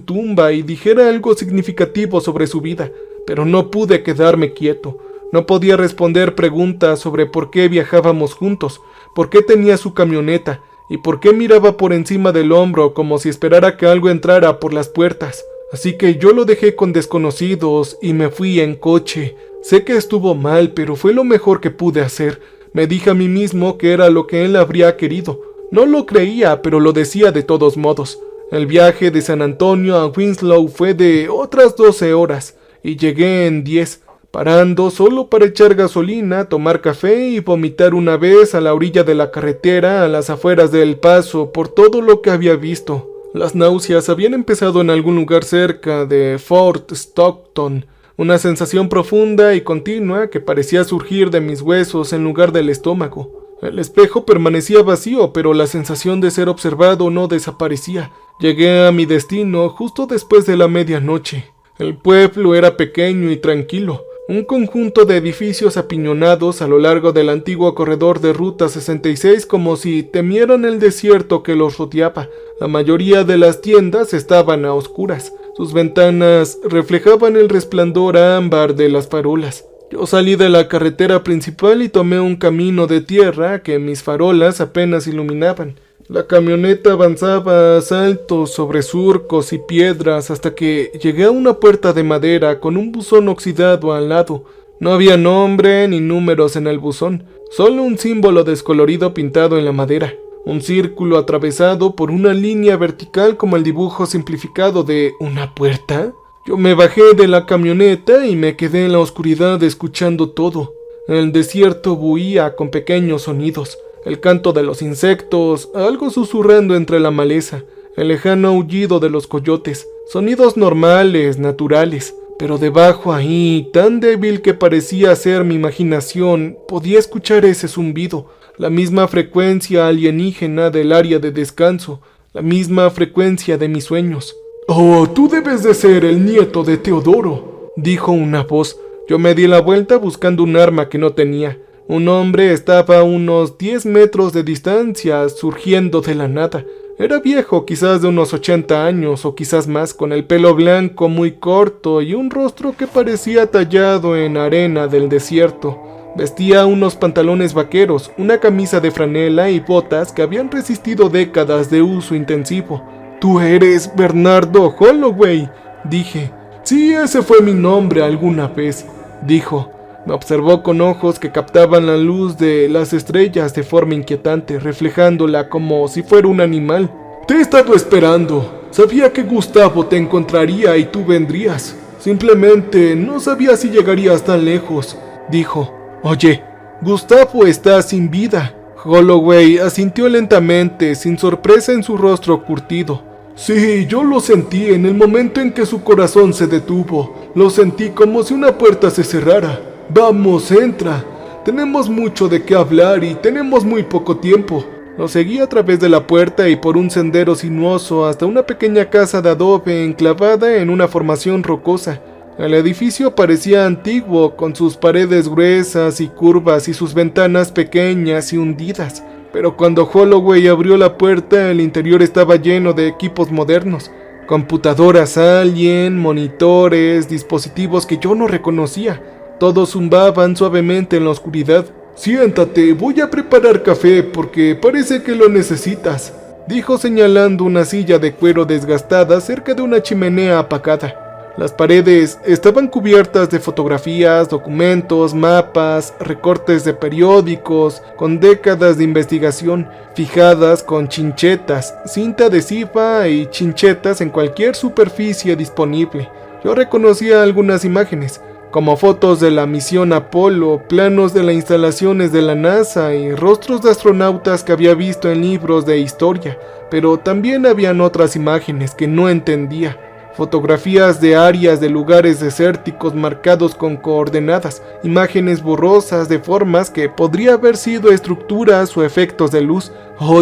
A: tumba y dijera algo significativo sobre su vida. Pero no pude quedarme quieto. No podía responder preguntas sobre por qué viajábamos juntos, por qué tenía su camioneta y por qué miraba por encima del hombro como si esperara que algo entrara por las puertas. Así que yo lo dejé con desconocidos y me fui en coche. Sé que estuvo mal, pero fue lo mejor que pude hacer. Me dije a mí mismo que era lo que él habría querido. No lo creía, pero lo decía de todos modos. El viaje de San Antonio a Winslow fue de otras 12 horas. Y llegué en 10, parando solo para echar gasolina, tomar café y vomitar una vez a la orilla de la carretera a las afueras de El Paso por todo lo que había visto. Las náuseas habían empezado en algún lugar cerca de Fort Stockton, una sensación profunda y continua que parecía surgir de mis huesos en lugar del estómago. El espejo permanecía vacío, pero la sensación de ser observado no desaparecía. Llegué a mi destino justo después de la medianoche. El pueblo era pequeño y tranquilo, un conjunto de edificios apiñonados a lo largo del antiguo corredor de Ruta 66 como si temieran el desierto que los rodeaba. La mayoría de las tiendas estaban a oscuras, sus ventanas reflejaban el resplandor ámbar de las farolas. Yo salí de la carretera principal y tomé un camino de tierra que mis farolas apenas iluminaban. La camioneta avanzaba a saltos sobre surcos y piedras hasta que llegué a una puerta de madera con un buzón oxidado al lado. No había nombre ni números en el buzón, solo un símbolo descolorido pintado en la madera. Un círculo atravesado por una línea vertical como el dibujo simplificado de una puerta. Yo me bajé de la camioneta y me quedé en la oscuridad escuchando todo. El desierto bullía con pequeños sonidos. El canto de los insectos, algo susurrando entre la maleza, el lejano aullido de los coyotes, sonidos normales, naturales, pero debajo ahí, tan débil que parecía ser mi imaginación, podía escuchar ese zumbido, la misma frecuencia alienígena del área de descanso, la misma frecuencia de mis sueños. «Oh, tú debes de ser el nieto de Teodoro», dijo una voz. Yo me di la vuelta buscando un arma que no tenía. Un hombre estaba a unos 10 metros de distancia, surgiendo de la nada. Era viejo, quizás de unos 80 años o quizás más, con el pelo blanco muy corto y un rostro que parecía tallado en arena del desierto. Vestía unos pantalones vaqueros, una camisa de franela y botas que habían resistido décadas de uso intensivo. «¿Tú eres Bernardo Holloway?», dije. «Sí, ese fue mi nombre alguna vez», dijo. Me observó con ojos que captaban la luz de las estrellas de forma inquietante, reflejándola como si fuera un animal. «Te he estado esperando. Sabía que Gustavo te encontraría y tú vendrías. Simplemente no sabía si llegarías tan lejos», dijo. «Oye, Gustavo está sin vida». Holloway asintió lentamente, sin sorpresa en su rostro curtido. Sí, yo lo sentí en el momento en que su corazón se detuvo. Lo sentí como si una puerta se cerrara. Vamos, entra. Tenemos mucho de qué hablar y tenemos muy poco tiempo. Lo seguí a través de la puerta y por un sendero sinuoso hasta una pequeña casa de adobe enclavada en una formación rocosa. El edificio parecía antiguo, con sus paredes gruesas y curvas y sus ventanas pequeñas y hundidas. Pero cuando Holloway abrió la puerta, el interior estaba lleno de equipos modernos. Computadoras Alien, monitores, dispositivos que yo no reconocía. Todos zumbaban suavemente en la oscuridad. «Siéntate, voy a preparar café porque parece que lo necesitas», dijo señalando una silla de cuero desgastada cerca de una chimenea apagada. Las paredes estaban cubiertas de fotografías, documentos, mapas, recortes de periódicos, con décadas de investigación, fijadas con chinchetas, cinta adhesiva y chinchetas en cualquier superficie disponible. Yo reconocía algunas imágenes, como fotos de la misión Apolo, planos de las instalaciones de la NASA y rostros de astronautas que había visto en libros de historia, pero también habían otras imágenes que no entendía. Fotografías de áreas de lugares desérticos marcados con coordenadas, imágenes borrosas de formas que podría haber sido estructuras o efectos de luz.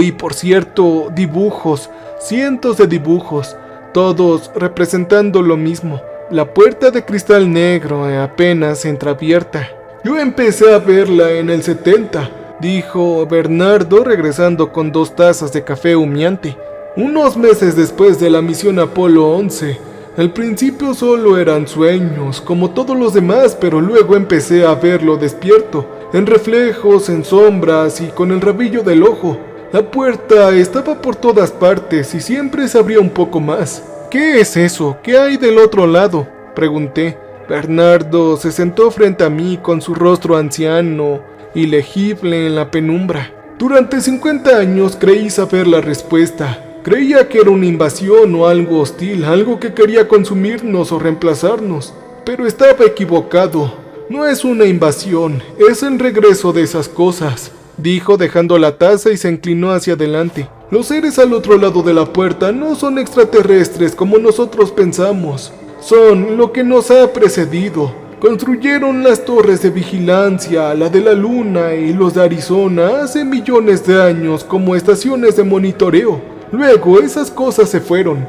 A: Y por cierto, dibujos, cientos de dibujos, todos representando lo mismo. La puerta de cristal negro apenas entreabierta. Yo empecé a verla en el 70, dijo Bernardo regresando con 2 tazas de café humeante. Unos meses después de la misión Apolo 11, al principio solo eran sueños, como todos los demás, pero luego empecé a verlo despierto, en reflejos, en sombras y con el rabillo del ojo. La puerta estaba por todas partes y siempre se abría un poco más. «¿Qué es eso? ¿Qué hay del otro lado?», pregunté. Bernardo se sentó frente a mí con su rostro anciano, ilegible en la penumbra. Durante 50 años creí saber la respuesta. Creía que era una invasión o algo hostil, algo que quería consumirnos o reemplazarnos. Pero estaba equivocado. No es una invasión, es el regreso de esas cosas, dijo dejando la taza y se inclinó hacia adelante. Los seres al otro lado de la puerta no son extraterrestres como nosotros pensamos. Son lo que nos ha precedido. Construyeron las torres de vigilancia, la de la Luna y los de Arizona hace millones de años como estaciones de monitoreo. Luego esas cosas se fueron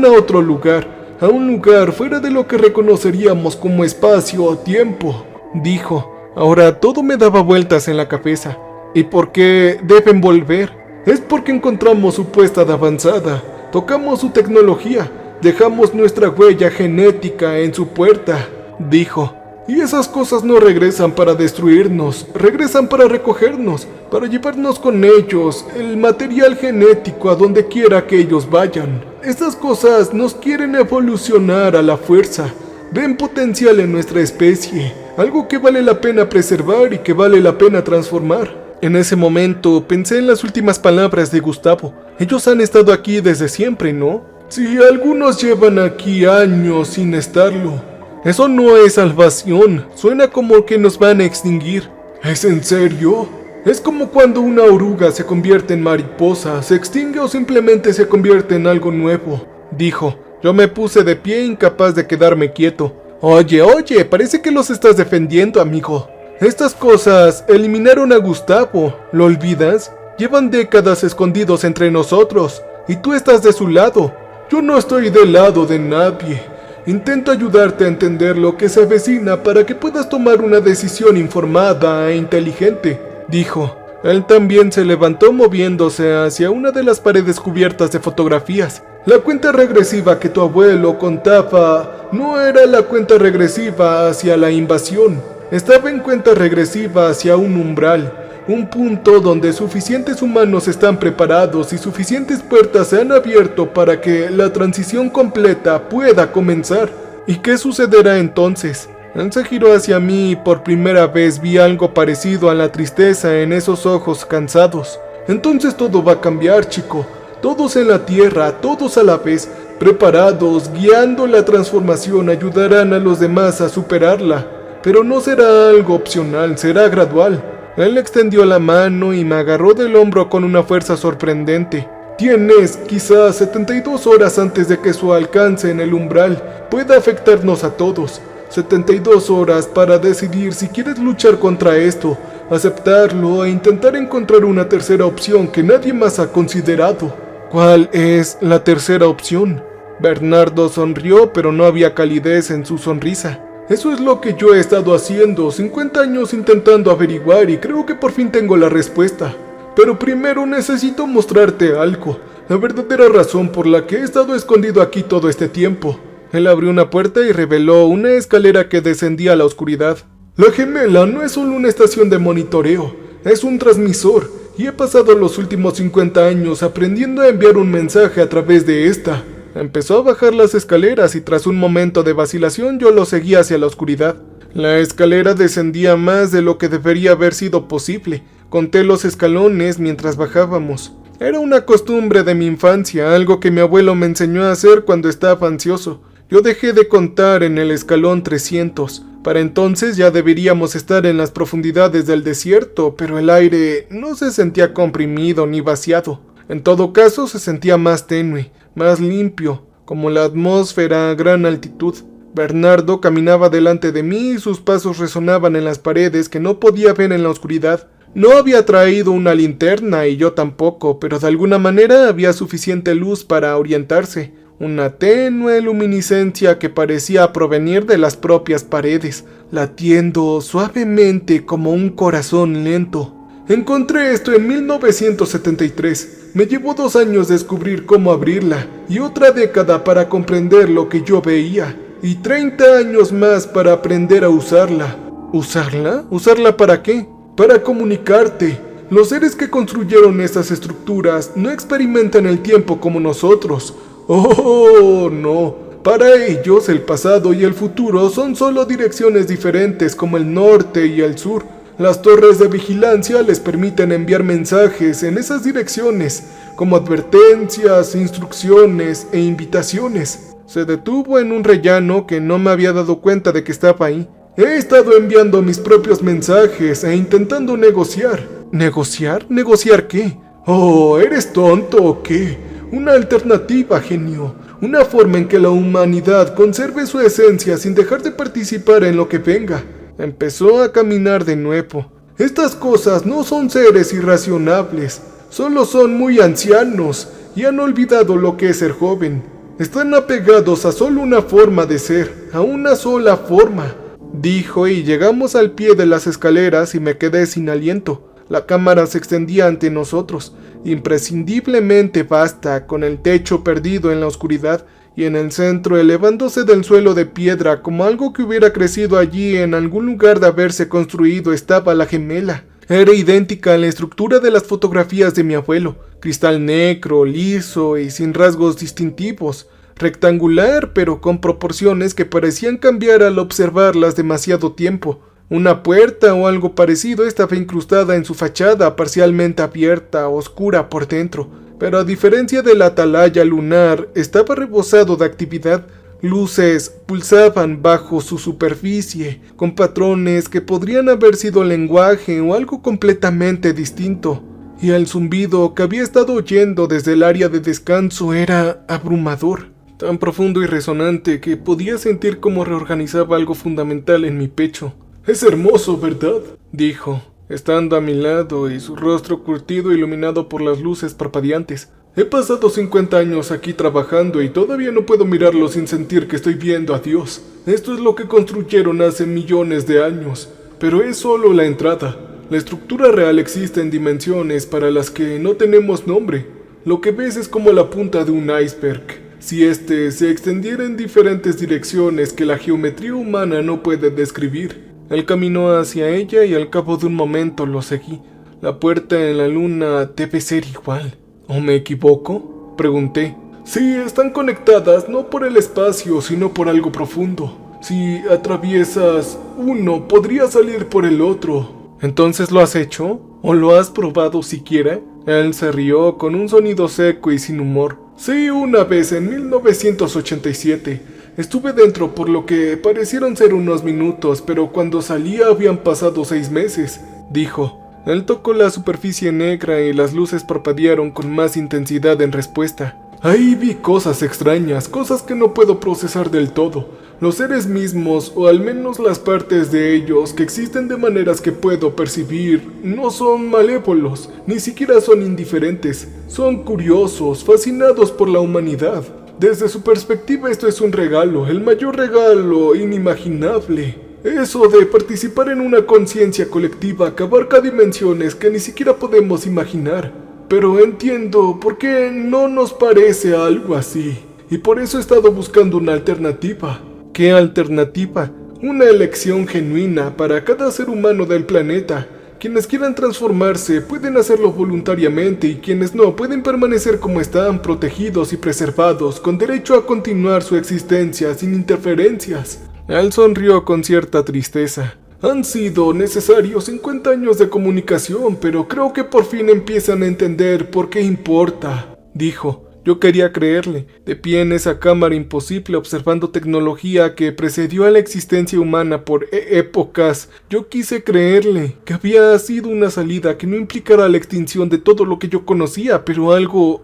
A: a otro lugar, a un lugar fuera de lo que reconoceríamos como espacio o tiempo, dijo. Ahora todo me daba vueltas en la cabeza. ¿Y por qué deben volver? Es porque encontramos su puesta de avanzada, tocamos su tecnología, dejamos nuestra huella genética en su puerta, dijo. Y esas cosas no regresan para destruirnos, regresan para recogernos, para llevarnos con ellos, el material genético a donde quiera que ellos vayan. Estas cosas nos quieren evolucionar a la fuerza, ven potencial en nuestra especie, algo que vale la pena preservar y que vale la pena transformar. En ese momento pensé en las últimas palabras de Gustavo. Ellos han estado aquí desde siempre, ¿no? Sí, algunos llevan aquí años sin estarlo. Eso no es salvación, suena como que nos van a extinguir. ¿Es en serio? Es como cuando una oruga se convierte en mariposa, se extingue o simplemente se convierte en algo nuevo, dijo. Yo me puse de pie incapaz de quedarme quieto. Oye, parece que los estás defendiendo, amigo. Estas cosas eliminaron a Gustavo, ¿lo olvidas? Llevan décadas escondidos entre nosotros, y tú estás de su lado. Yo no estoy del lado de nadie. Intento ayudarte a entender lo que se avecina para que puedas tomar una decisión informada e inteligente, dijo. Él también se levantó moviéndose hacia una de las paredes cubiertas de fotografías. La cuenta regresiva que tu abuelo contaba no era la cuenta regresiva hacia la invasión. Estaba en cuenta regresiva hacia un umbral, un punto donde suficientes humanos están preparados y suficientes puertas se han abierto para que la transición completa pueda comenzar. ¿Y qué sucederá entonces? Él se giró hacia mí y por primera vez vi algo parecido a la tristeza en esos ojos cansados. Entonces todo va a cambiar, chico. Todos en la Tierra, todos a la vez, preparados, guiando la transformación, ayudarán a los demás a superarla. Pero no será algo opcional, será gradual. Él extendió la mano y me agarró del hombro con una fuerza sorprendente. Tienes quizás 72 horas antes de que su alcance en el umbral pueda afectarnos a todos. 72 horas para decidir si quieres luchar contra esto, aceptarlo e intentar encontrar una tercera opción que nadie más ha considerado. ¿Cuál es la tercera opción? Bernardo sonrió, pero no había calidez en su sonrisa. Eso es lo que yo he estado haciendo, 50 años intentando averiguar, y creo que por fin tengo la respuesta. Pero primero necesito mostrarte algo, la verdadera razón por la que he estado escondido aquí todo este tiempo. Él abrió una puerta y reveló una escalera que descendía a la oscuridad. La gemela no es solo una estación de monitoreo, es un transmisor, y he pasado los últimos 50 años aprendiendo a enviar un mensaje a través de esta. Empezó a bajar las escaleras y tras un momento de vacilación yo lo seguí hacia la oscuridad. La escalera descendía más de lo que debería haber sido posible. Conté los escalones mientras bajábamos. Era una costumbre de mi infancia, algo que mi abuelo me enseñó a hacer cuando estaba ansioso. Yo dejé de contar en el escalón 300. Para entonces ya deberíamos estar en las profundidades del desierto, pero el aire no se sentía comprimido ni vaciado. En todo caso se sentía más tenue, más limpio, como la atmósfera a gran altitud. Bernardo caminaba delante de mí y sus pasos resonaban en las paredes que no podía ver en la oscuridad. No había traído una linterna y yo tampoco, pero de alguna manera había suficiente luz para orientarse. Una tenue luminiscencia que parecía provenir de las propias paredes, latiendo suavemente como un corazón lento. Encontré esto en 1973. Me llevó 2 años descubrir cómo abrirla, y otra década para comprender lo que yo veía, y 30 años más para aprender a usarla. ¿Usarla? ¿Usarla para qué? Para comunicarte. Los seres que construyeron estas estructuras no experimentan el tiempo como nosotros. ¡Oh, no! Para ellos el pasado y el futuro son solo direcciones diferentes como el norte y el sur. Las torres de vigilancia les permiten enviar mensajes en esas direcciones, como advertencias, instrucciones e invitaciones. Se detuvo en un rellano que no me había dado cuenta de que estaba ahí. He estado enviando mis propios mensajes e intentando negociar. ¿Negociar? ¿Negociar qué? Oh, ¿eres tonto o qué? Una alternativa, genio. Una forma en que la humanidad conserve su esencia sin dejar de participar en lo que venga. Empezó a caminar de nuevo. Estas cosas no son seres irracionables. Solo son muy ancianos y han olvidado lo que es ser joven. Están apegados a solo una forma de ser, a una sola forma, dijo, y llegamos al pie de las escaleras y me quedé sin aliento. La cámara se extendía ante nosotros, imprescindiblemente vasta, con el techo perdido en la oscuridad, y en el centro, elevándose del suelo de piedra como algo que hubiera crecido allí en algún lugar de haberse construido, estaba la gemela. Era idéntica a la estructura de las fotografías de mi abuelo, cristal negro, liso y sin rasgos distintivos, rectangular pero con proporciones que parecían cambiar al observarlas demasiado tiempo. Una puerta o algo parecido estaba incrustada en su fachada, parcialmente abierta, oscura por dentro, pero a diferencia de la atalaya lunar, estaba rebosado de actividad. Luces pulsaban bajo su superficie, con patrones que podrían haber sido lenguaje o algo completamente distinto, y el zumbido que había estado oyendo desde el área de descanso era abrumador, tan profundo y resonante que podía sentir cómo reorganizaba algo fundamental en mi pecho. «Es hermoso, ¿verdad?», dijo, estando a mi lado y su rostro curtido iluminado por las luces parpadeantes. «He pasado 50 años aquí trabajando y todavía no puedo mirarlo sin sentir que estoy viendo a Dios. Esto es lo que construyeron hace millones de años, pero es solo la entrada. La estructura real existe en dimensiones para las que no tenemos nombre. Lo que ves es como la punta de un iceberg. Si este se extendiera en diferentes direcciones que la geometría humana no puede describir». Él caminó hacia ella y al cabo de un momento lo seguí. «La puerta en la luna debe ser igual. ¿O me equivoco?», pregunté. «Sí, están conectadas no por el espacio, sino por algo profundo. Si atraviesas uno, podría salir por el otro». «¿Entonces lo has hecho? ¿O lo has probado siquiera?». Él se rió con un sonido seco y sin humor. «Sí, una vez en 1987. Estuve dentro por lo que parecieron ser unos minutos, pero cuando salí habían pasado 6 meses», dijo. Él tocó la superficie negra y las luces parpadearon con más intensidad en respuesta. Ahí vi cosas extrañas, cosas que no puedo procesar del todo. Los seres mismos, o al menos las partes de ellos que existen de maneras que puedo percibir, no son malévolos, ni siquiera son indiferentes. Son curiosos, fascinados por la humanidad. Desde su perspectiva esto es un regalo, el mayor regalo inimaginable. Eso de participar en una conciencia colectiva que abarca dimensiones que ni siquiera podemos imaginar. Pero entiendo por qué no nos parece algo así. Y por eso he estado buscando una alternativa. ¿Qué alternativa? Una elección genuina para cada ser humano del planeta. Quienes quieran transformarse pueden hacerlo voluntariamente y quienes no pueden permanecer como están, protegidos y preservados, con derecho a continuar su existencia sin interferencias. Él sonrió con cierta tristeza. Han sido necesarios 50 años de comunicación, pero creo que por fin empiezan a entender por qué importa, dijo. Yo quería creerle, de pie en esa cámara imposible observando tecnología que precedió a la existencia humana por épocas. Yo quise creerle que había sido una salida que no implicara la extinción de todo lo que yo conocía, pero algo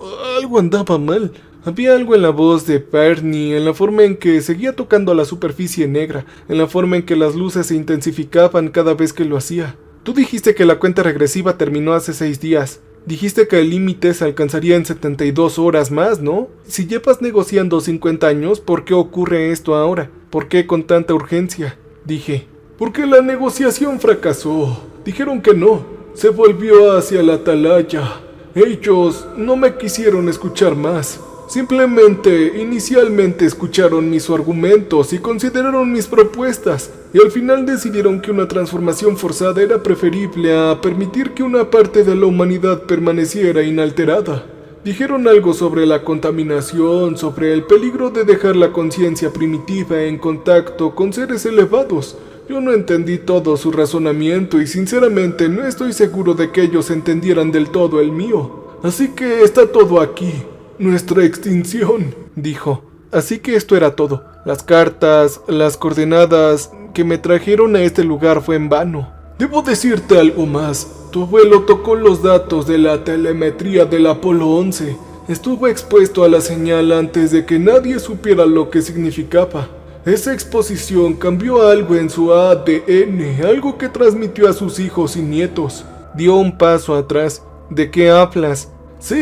A: andaba mal. Había algo en la voz de Bernie, en la forma en que seguía tocando la superficie negra, en la forma en que las luces se intensificaban cada vez que lo hacía. Tú dijiste que la cuenta regresiva terminó hace 6 días. Dijiste que el límite se alcanzaría en 72 horas más, ¿no? Si llevas negociando 50 años, ¿por qué ocurre esto ahora? ¿Por qué con tanta urgencia? Dije. Porque la negociación fracasó. Dijeron que no. Se volvió hacia la atalaya. Ellos no me quisieron escuchar más. Simplemente, inicialmente escucharon mis argumentos y consideraron mis propuestas, y al final decidieron que una transformación forzada era preferible a permitir que una parte de la humanidad permaneciera inalterada. Dijeron algo sobre la contaminación, sobre el peligro de dejar la conciencia primitiva en contacto con seres elevados. Yo no entendí todo su razonamiento y sinceramente no estoy seguro de que ellos entendieran del todo el mío. Así que está todo aquí. Nuestra extinción, dijo. Así que esto era todo. Las cartas, las coordenadas que me trajeron a este lugar fue en vano. Debo decirte algo más. Tu abuelo tocó los datos de la telemetría del Apolo 11. Estuvo expuesto a la señal antes de que nadie supiera lo que significaba. Esa exposición cambió algo en su ADN, algo que transmitió a sus hijos y nietos. Dio un paso atrás. ¿De qué hablas? Sí,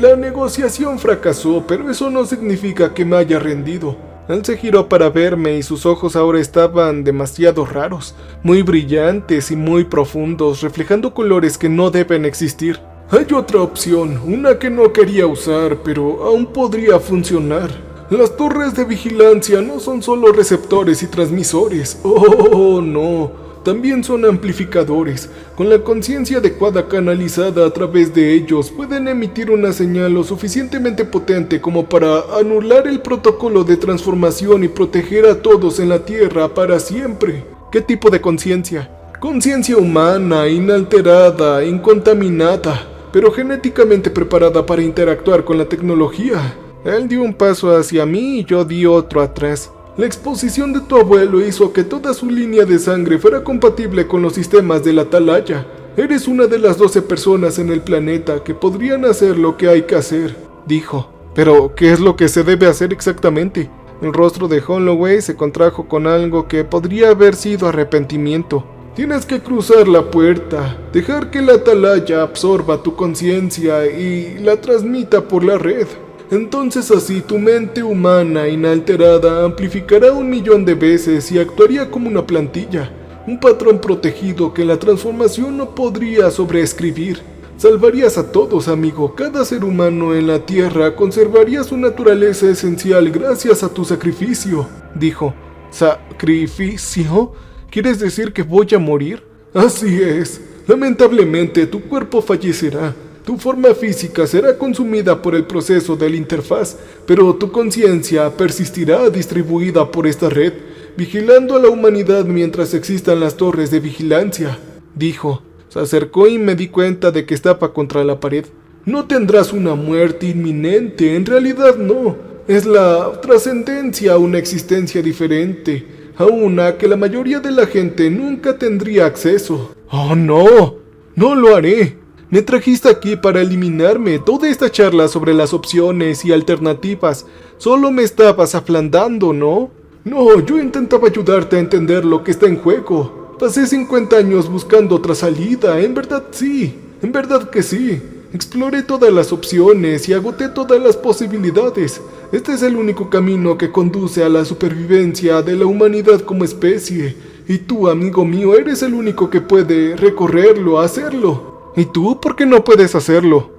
A: la negociación fracasó, pero eso no significa que me haya rendido. Él se giró para verme y sus ojos ahora estaban demasiado raros, muy brillantes y muy profundos, reflejando colores que no deben existir. Hay otra opción, una que no quería usar, pero aún podría funcionar. Las torres de vigilancia no son solo receptores y transmisores. Oh, no. También son amplificadores. Con la conciencia adecuada canalizada a través de ellos, pueden emitir una señal lo suficientemente potente como para anular el protocolo de transformación y proteger a todos en la Tierra para siempre. ¿Qué tipo de conciencia? Conciencia humana, inalterada, incontaminada, pero genéticamente preparada para interactuar con la tecnología. Él dio un paso hacia mí y yo di otro atrás. La exposición de tu abuelo hizo que toda su línea de sangre fuera compatible con los sistemas de la atalaya. Eres una de las 12 personas en el planeta que podrían hacer lo que hay que hacer, dijo. Pero, ¿qué es lo que se debe hacer exactamente? El rostro de Holloway se contrajo con algo que podría haber sido arrepentimiento. Tienes que cruzar la puerta, dejar que la atalaya absorba tu conciencia y la transmita por la red. Entonces así tu mente humana inalterada amplificará 1.000.000 de veces y actuaría como una plantilla, un patrón protegido que la transformación no podría sobreescribir. Salvarías a todos, amigo. Cada ser humano en la Tierra conservaría su naturaleza esencial gracias a tu sacrificio, dijo. ¿Sacrificio? ¿Quieres decir que voy a morir? Así es. Lamentablemente tu cuerpo fallecerá. Tu forma física será consumida por el proceso de la interfaz, pero tu conciencia persistirá distribuida por esta red, vigilando a la humanidad mientras existan las torres de vigilancia, dijo. Se acercó y me di cuenta de que estaba contra la pared. No tendrás una muerte inminente, en realidad no. Es la trascendencia a una existencia diferente, a una que la mayoría de la gente nunca tendría acceso. ¡Oh, no! No lo haré. Me trajiste aquí para eliminarme. Toda esta charla sobre las opciones y alternativas. Solo me estabas aflandando, ¿no? No, yo intentaba ayudarte a entender lo que está en juego. Pasé 50 años buscando otra salida. En verdad sí. En verdad que sí. Exploré todas las opciones y agoté todas las posibilidades. Este es el único camino que conduce a la supervivencia de la humanidad como especie. Y tú, amigo mío, eres el único que puede recorrerlo, hacerlo. ¿Y tú por qué no puedes hacerlo?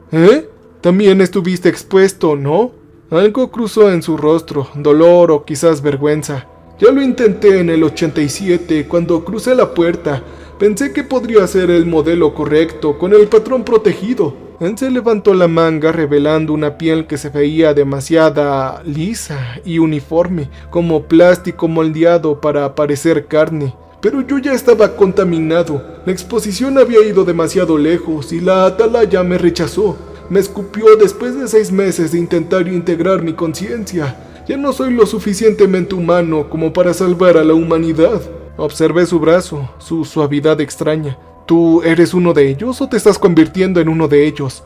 A: También estuviste expuesto, ¿no? Algo cruzó en su rostro, dolor o quizás vergüenza. Ya lo intenté en el 87, cuando crucé la puerta. Pensé que podría ser el modelo correcto, con el patrón protegido. Él se levantó la manga revelando una piel que se veía demasiada lisa y uniforme, como plástico moldeado para parecer carne. Pero yo ya estaba contaminado. La exposición había ido demasiado lejos y la atalaya me rechazó. Me escupió después de 6 meses de intentar integrar mi conciencia. Ya no soy lo suficientemente humano como para salvar a la humanidad. Observé su brazo, su suavidad extraña. ¿Tú eres uno de ellos o te estás convirtiendo en uno de ellos?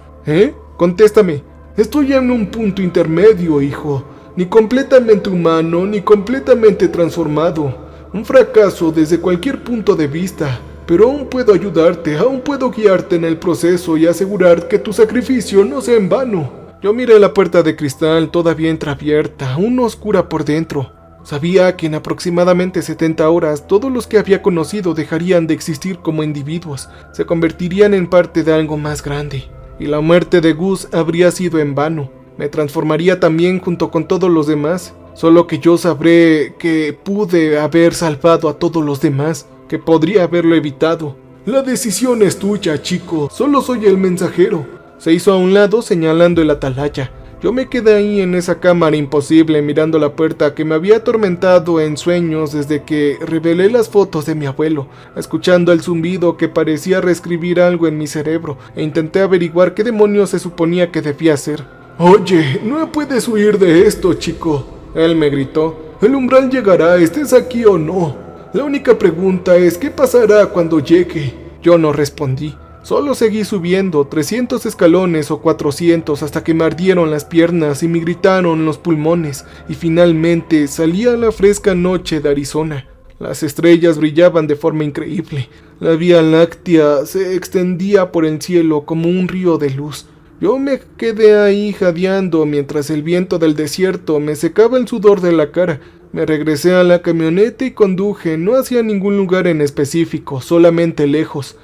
A: Contéstame. Estoy en un punto intermedio, hijo. Ni completamente humano, ni completamente transformado. Un fracaso desde cualquier punto de vista. Pero aún puedo ayudarte, aún puedo guiarte en el proceso y asegurar que tu sacrificio no sea en vano. Yo miré la puerta de cristal todavía entreabierta, aún oscura por dentro. Sabía que en aproximadamente 70 horas todos los que había conocido dejarían de existir como individuos, se convertirían en parte de algo más grande. Y la muerte de Gus habría sido en vano. Me transformaría también junto con todos los demás. Solo que yo sabré que pude haber salvado a todos los demás, que podría haberlo evitado. La decisión es tuya, chico. Solo soy el mensajero. Se hizo a un lado señalando el atalaya. Yo me quedé ahí en esa cámara imposible mirando la puerta que me había atormentado en sueños desde que revelé las fotos de mi abuelo, escuchando el zumbido que parecía reescribir algo en mi cerebro, e intenté averiguar qué demonios se suponía que debía hacer. Oye, no puedes huir de esto, chico. Él me gritó. El umbral llegará, estés aquí o no. La única pregunta es ¿qué pasará cuando llegue? Yo no respondí. Solo seguí subiendo 300 escalones o 400 hasta que me ardieron las piernas y me gritaron los pulmones, y finalmente salí a la fresca noche de Arizona. Las estrellas brillaban de forma increíble. La Vía Láctea se extendía por el cielo como un río de luz. Yo me quedé ahí jadeando mientras el viento del desierto me secaba el sudor de la cara. Me regresé a la camioneta y conduje, no hacia ningún lugar en específico, solamente lejos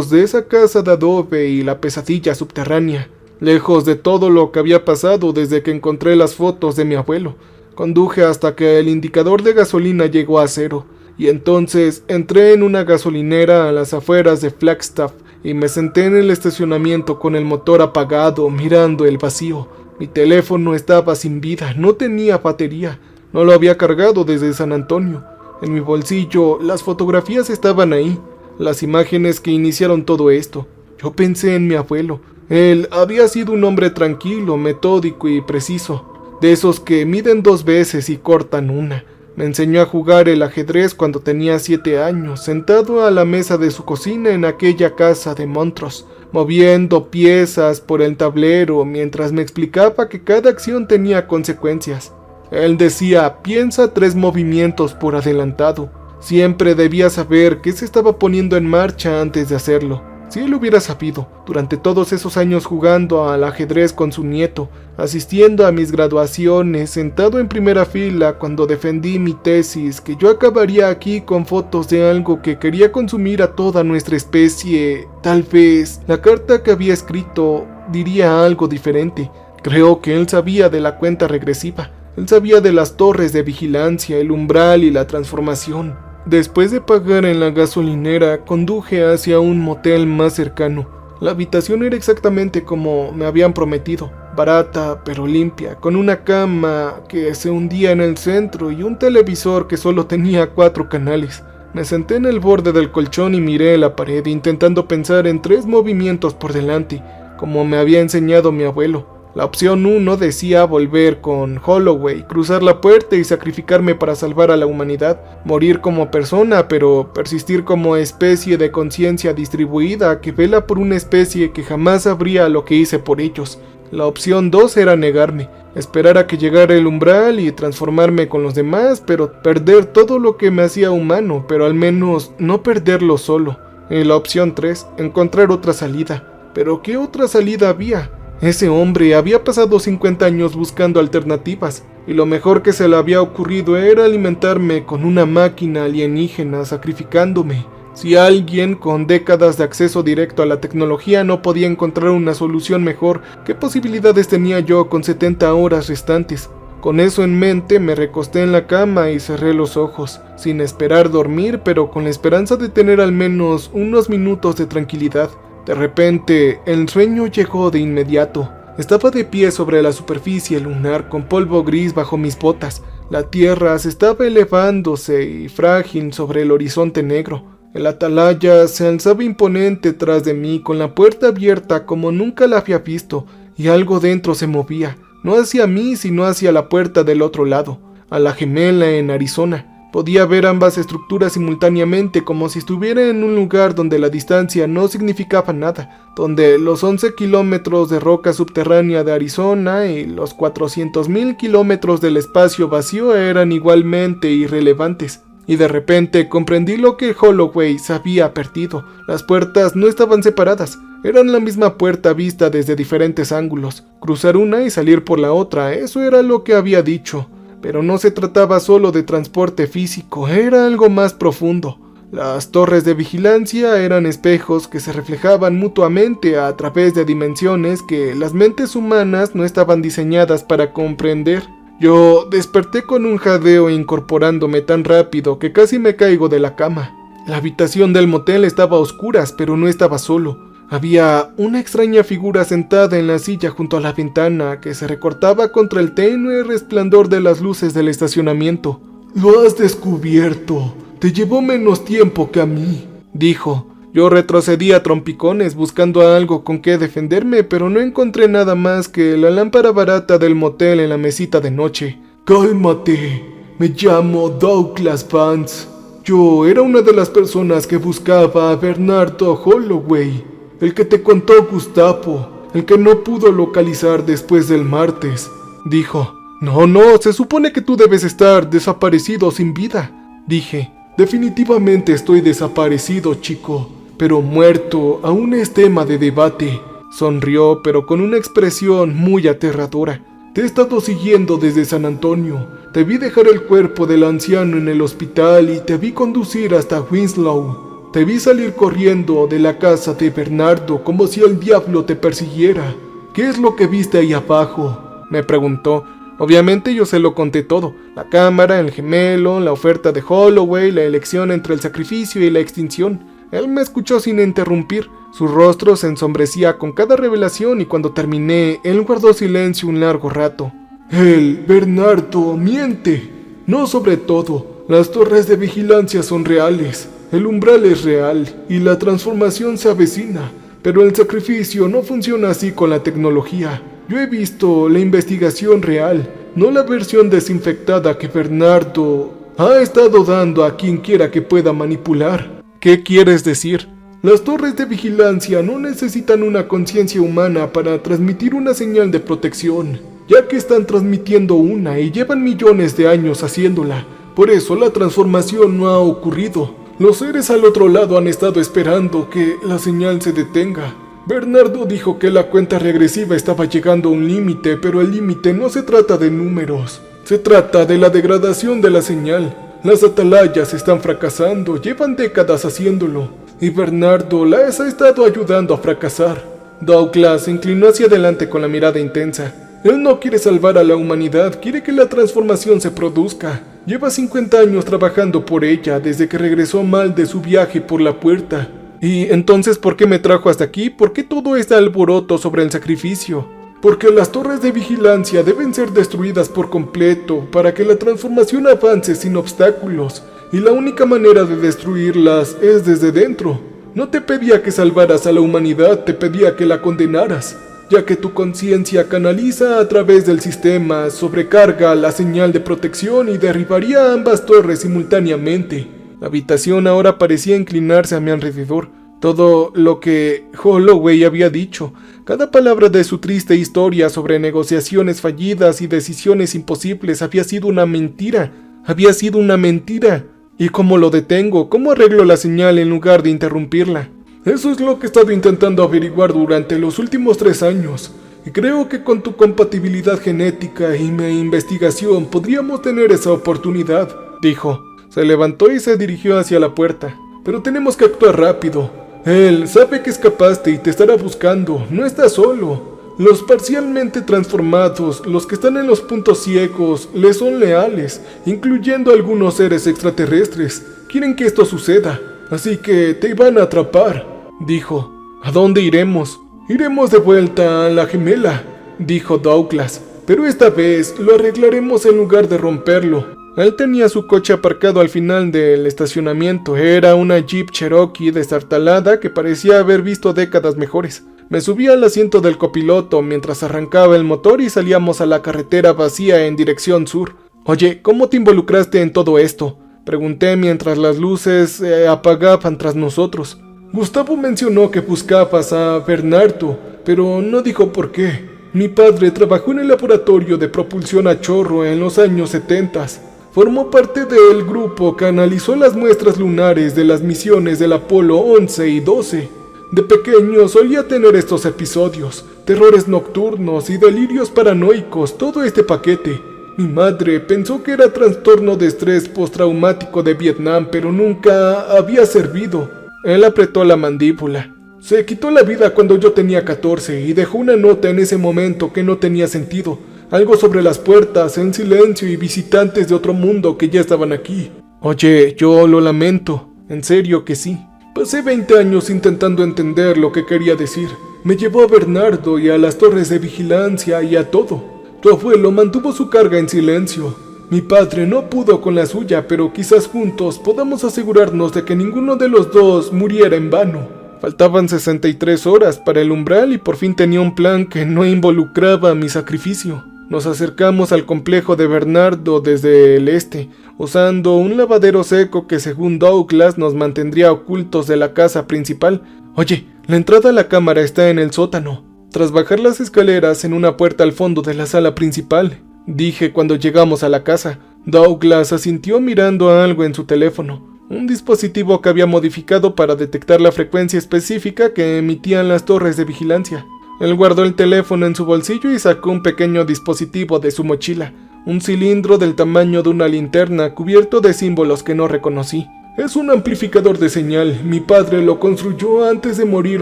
A: de esa casa de adobe y la pesadilla subterránea, lejos de todo lo que había pasado desde que encontré las fotos de mi abuelo. Conduje hasta que el indicador de gasolina llegó a 0, y entonces entré en una gasolinera a las afueras de Flagstaff y me senté en el estacionamiento con el motor apagado, mirando el vacío. Mi teléfono estaba sin vida, no tenía batería. No lo había cargado desde San Antonio. En mi bolsillo, las fotografías estaban ahí, las imágenes que iniciaron todo esto. Yo pensé en mi abuelo. Él había sido un hombre tranquilo, metódico y preciso, de esos que miden 2 veces y cortan una. Me enseñó a jugar el ajedrez cuando tenía 7 años, sentado a la mesa de su cocina en aquella casa de Montrose, moviendo piezas por el tablero mientras me explicaba que cada acción tenía consecuencias. Él decía, piensa 3 movimientos por adelantado. Siempre debía saber qué se estaba poniendo en marcha antes de hacerlo. Si él hubiera sabido, durante todos esos años jugando al ajedrez con su nieto, asistiendo a mis graduaciones, sentado en primera fila cuando defendí mi tesis, que yo acabaría aquí con fotos de algo que quería consumir a toda nuestra especie, tal vez la carta que había escrito diría algo diferente. Creo que él sabía de la cuenta regresiva. Él sabía de las torres de vigilancia, el umbral y la transformación. Después de pagar en la gasolinera, conduje hacia un motel más cercano. La habitación era exactamente como me habían prometido, barata pero limpia, con una cama que se hundía en el centro y un televisor que solo tenía 4 canales. Me senté en el borde del colchón y miré la pared, intentando pensar en 3 movimientos por delante, como me había enseñado mi abuelo. La opción 1 decía volver con Holloway, cruzar la puerta y sacrificarme para salvar a la humanidad, morir como persona, pero persistir como especie de conciencia distribuida que vela por una especie que jamás sabría lo que hice por ellos. La opción 2 era negarme, esperar a que llegara el umbral y transformarme con los demás, pero perder todo lo que me hacía humano, pero al menos no perderlo solo. Y la opción 3, encontrar otra salida. ¿Pero qué otra salida había? Ese hombre había pasado 50 años buscando alternativas, y lo mejor que se le había ocurrido era alimentarme con una máquina alienígena, sacrificándome. Si alguien con décadas de acceso directo a la tecnología no podía encontrar una solución mejor, ¿qué posibilidades tenía yo con 70 horas restantes? Con eso en mente me recosté en la cama y cerré los ojos, sin esperar dormir, pero con la esperanza de tener al menos unos minutos de tranquilidad. De repente, el sueño llegó de inmediato. Estaba de pie sobre la superficie lunar con polvo gris bajo mis botas. La tierra se estaba elevándose y frágil sobre el horizonte negro. El atalaya se alzaba imponente tras de mí con la puerta abierta como nunca la había visto, y algo dentro se movía, no hacia mí sino hacia la puerta del otro lado, a la gemela en Arizona. Podía ver ambas estructuras simultáneamente como si estuviera en un lugar donde la distancia no significaba nada, donde los 11 kilómetros de roca subterránea de Arizona y los 400.000 kilómetros del espacio vacío eran igualmente irrelevantes. Y de repente comprendí lo que Holloway se había perdido. Las puertas no estaban separadas, eran la misma puerta vista desde diferentes ángulos. Cruzar una y salir por la otra, eso era lo que había dicho. Pero no se trataba solo de transporte físico, era algo más profundo. Las torres de vigilancia eran espejos que se reflejaban mutuamente a través de dimensiones que las mentes humanas no estaban diseñadas para comprender. Yo desperté con un jadeo incorporándome tan rápido que casi me caigo de la cama. La habitación del motel estaba a oscuras, pero no estaba solo. Había una extraña figura sentada en la silla junto a la ventana que se recortaba contra el tenue resplandor de las luces del estacionamiento. «Lo has descubierto. Te llevó menos tiempo que a mí», dijo. Yo retrocedí a trompicones buscando algo con que defenderme, pero no encontré nada más que la lámpara barata del motel en la mesita de noche. «Cálmate. Me llamo Douglas Vance. Yo era una de las personas que buscaba a Bernardo Holloway. El que te contó Gustavo, el que no pudo localizar después del martes», dijo. No, se supone que tú debes estar desaparecido sin vida», dije. «Definitivamente estoy desaparecido, chico, pero muerto aún es tema de debate». Sonrió, pero con una expresión muy aterradora. «Te he estado siguiendo desde San Antonio. Te vi dejar el cuerpo del anciano en el hospital y te vi conducir hasta Winslow. Te vi salir corriendo de la casa de Bernardo como si el diablo te persiguiera. ¿Qué es lo que viste ahí abajo?», me preguntó. Obviamente yo se lo conté todo. La cámara, el gemelo, la oferta de Holloway, la elección entre el sacrificio y la extinción. Él me escuchó sin interrumpir. Su rostro se ensombrecía con cada revelación y cuando terminé, él guardó silencio un largo rato. «Él, Bernardo, miente. No sobre todo. Las torres de vigilancia son reales. El umbral es real y la transformación se avecina, pero el sacrificio no funciona así con la tecnología. Yo he visto la investigación real, no la versión desinfectada que Bernardo ha estado dando a quien quiera que pueda manipular». «¿Qué quieres decir?». «Las torres de vigilancia no necesitan una conciencia humana para transmitir una señal de protección, ya que están transmitiendo una y llevan millones de años haciéndola. Por eso la transformación no ha ocurrido. Los seres al otro lado han estado esperando que la señal se detenga. Bernardo dijo que la cuenta regresiva estaba llegando a un límite, pero el límite no se trata de números. Se trata de la degradación de la señal. Las atalayas están fracasando, llevan décadas haciéndolo, y Bernardo las ha estado ayudando a fracasar». Douglas se inclinó hacia adelante con la mirada intensa. Él no quiere salvar a la humanidad, quiere que la transformación se produzca. Lleva 50 años trabajando por ella desde que regresó mal de su viaje por la puerta. ¿Y entonces por qué me trajo hasta aquí? ¿Por qué todo este alboroto sobre el sacrificio? Porque las torres de vigilancia deben ser destruidas por completo para que la transformación avance sin obstáculos. Y la única manera de destruirlas es desde dentro. No te pedía que salvaras a la humanidad, te pedía que la condenaras. ya que tu conciencia canaliza a través del sistema, sobrecarga la señal de protección y derribaría ambas torres simultáneamente. La habitación ahora parecía inclinarse a mi alrededor. Todo lo que Holloway había dicho, cada palabra de su triste historia sobre negociaciones fallidas y decisiones imposibles había sido una mentira. Había sido una mentira. ¿Y cómo lo detengo? ¿Cómo arreglo la señal en lugar de interrumpirla? Eso es lo que he estado intentando averiguar durante los últimos 3 años. Y creo que con tu compatibilidad genética y mi investigación podríamos tener esa oportunidad, dijo. Se levantó y se dirigió hacia la puerta. Pero tenemos que actuar rápido. Él sabe que escapaste y te estará buscando. No estás solo. Los parcialmente transformados, los que están en los puntos ciegos, le son leales, incluyendo algunos seres extraterrestres. Quieren que esto suceda, así que te van a atrapar, dijo. ¿A dónde iremos? Iremos de vuelta a la gemela, dijo Douglas, pero esta vez lo arreglaremos en lugar de romperlo. Él tenía su coche aparcado al final del estacionamiento. Era una Jeep Cherokee destartalada que parecía haber visto décadas mejores. Me subí al asiento del copiloto mientras arrancaba el motor y salíamos a la carretera vacía en dirección sur. Oye, ¿cómo te involucraste en todo esto? Pregunté mientras las luces se apagaban tras nosotros. Gustavo mencionó que buscabas a Bernardo, pero no dijo por qué. Mi padre trabajó en el laboratorio de propulsión a chorro en los años 70. Formó parte del grupo que analizó las muestras lunares de las misiones del Apolo 11 y 12. De pequeño solía tener estos episodios, terrores nocturnos y delirios paranoicos, todo este paquete. Mi madre pensó que era trastorno de estrés postraumático de Vietnam, pero nunca había servido. Él apretó la mandíbula. Se quitó la vida cuando yo tenía 14 y dejó una nota en ese momento que no tenía sentido. Algo sobre las puertas, en silencio y visitantes de otro mundo que ya estaban aquí. Oye, yo lo lamento. En serio que sí. Pasé 20 años intentando entender lo que quería decir. Me llevó a Bernardo y a las torres de vigilancia y a todo. Tu abuelo mantuvo su carga en silencio. Mi padre no pudo con la suya, pero quizás juntos podamos asegurarnos de que ninguno de los dos muriera en vano. Faltaban 63 horas para el umbral y por fin tenía un plan que no involucraba mi sacrificio. Nos acercamos al complejo de Bernardo desde el este, usando un lavadero seco que según Douglas nos mantendría ocultos de la casa principal. Oye, la entrada a la cámara está en el sótano. Tras bajar las escaleras en una puerta al fondo de la sala principal, dije cuando llegamos a la casa. Douglas asintió mirando a algo en su teléfono, un dispositivo que había modificado para detectar la frecuencia específica que emitían las torres de vigilancia. Él guardó el teléfono en su bolsillo y sacó un pequeño dispositivo de su mochila, un cilindro del tamaño de una linterna cubierto de símbolos que no reconocí. Es un amplificador de señal. Mi padre lo construyó antes de morir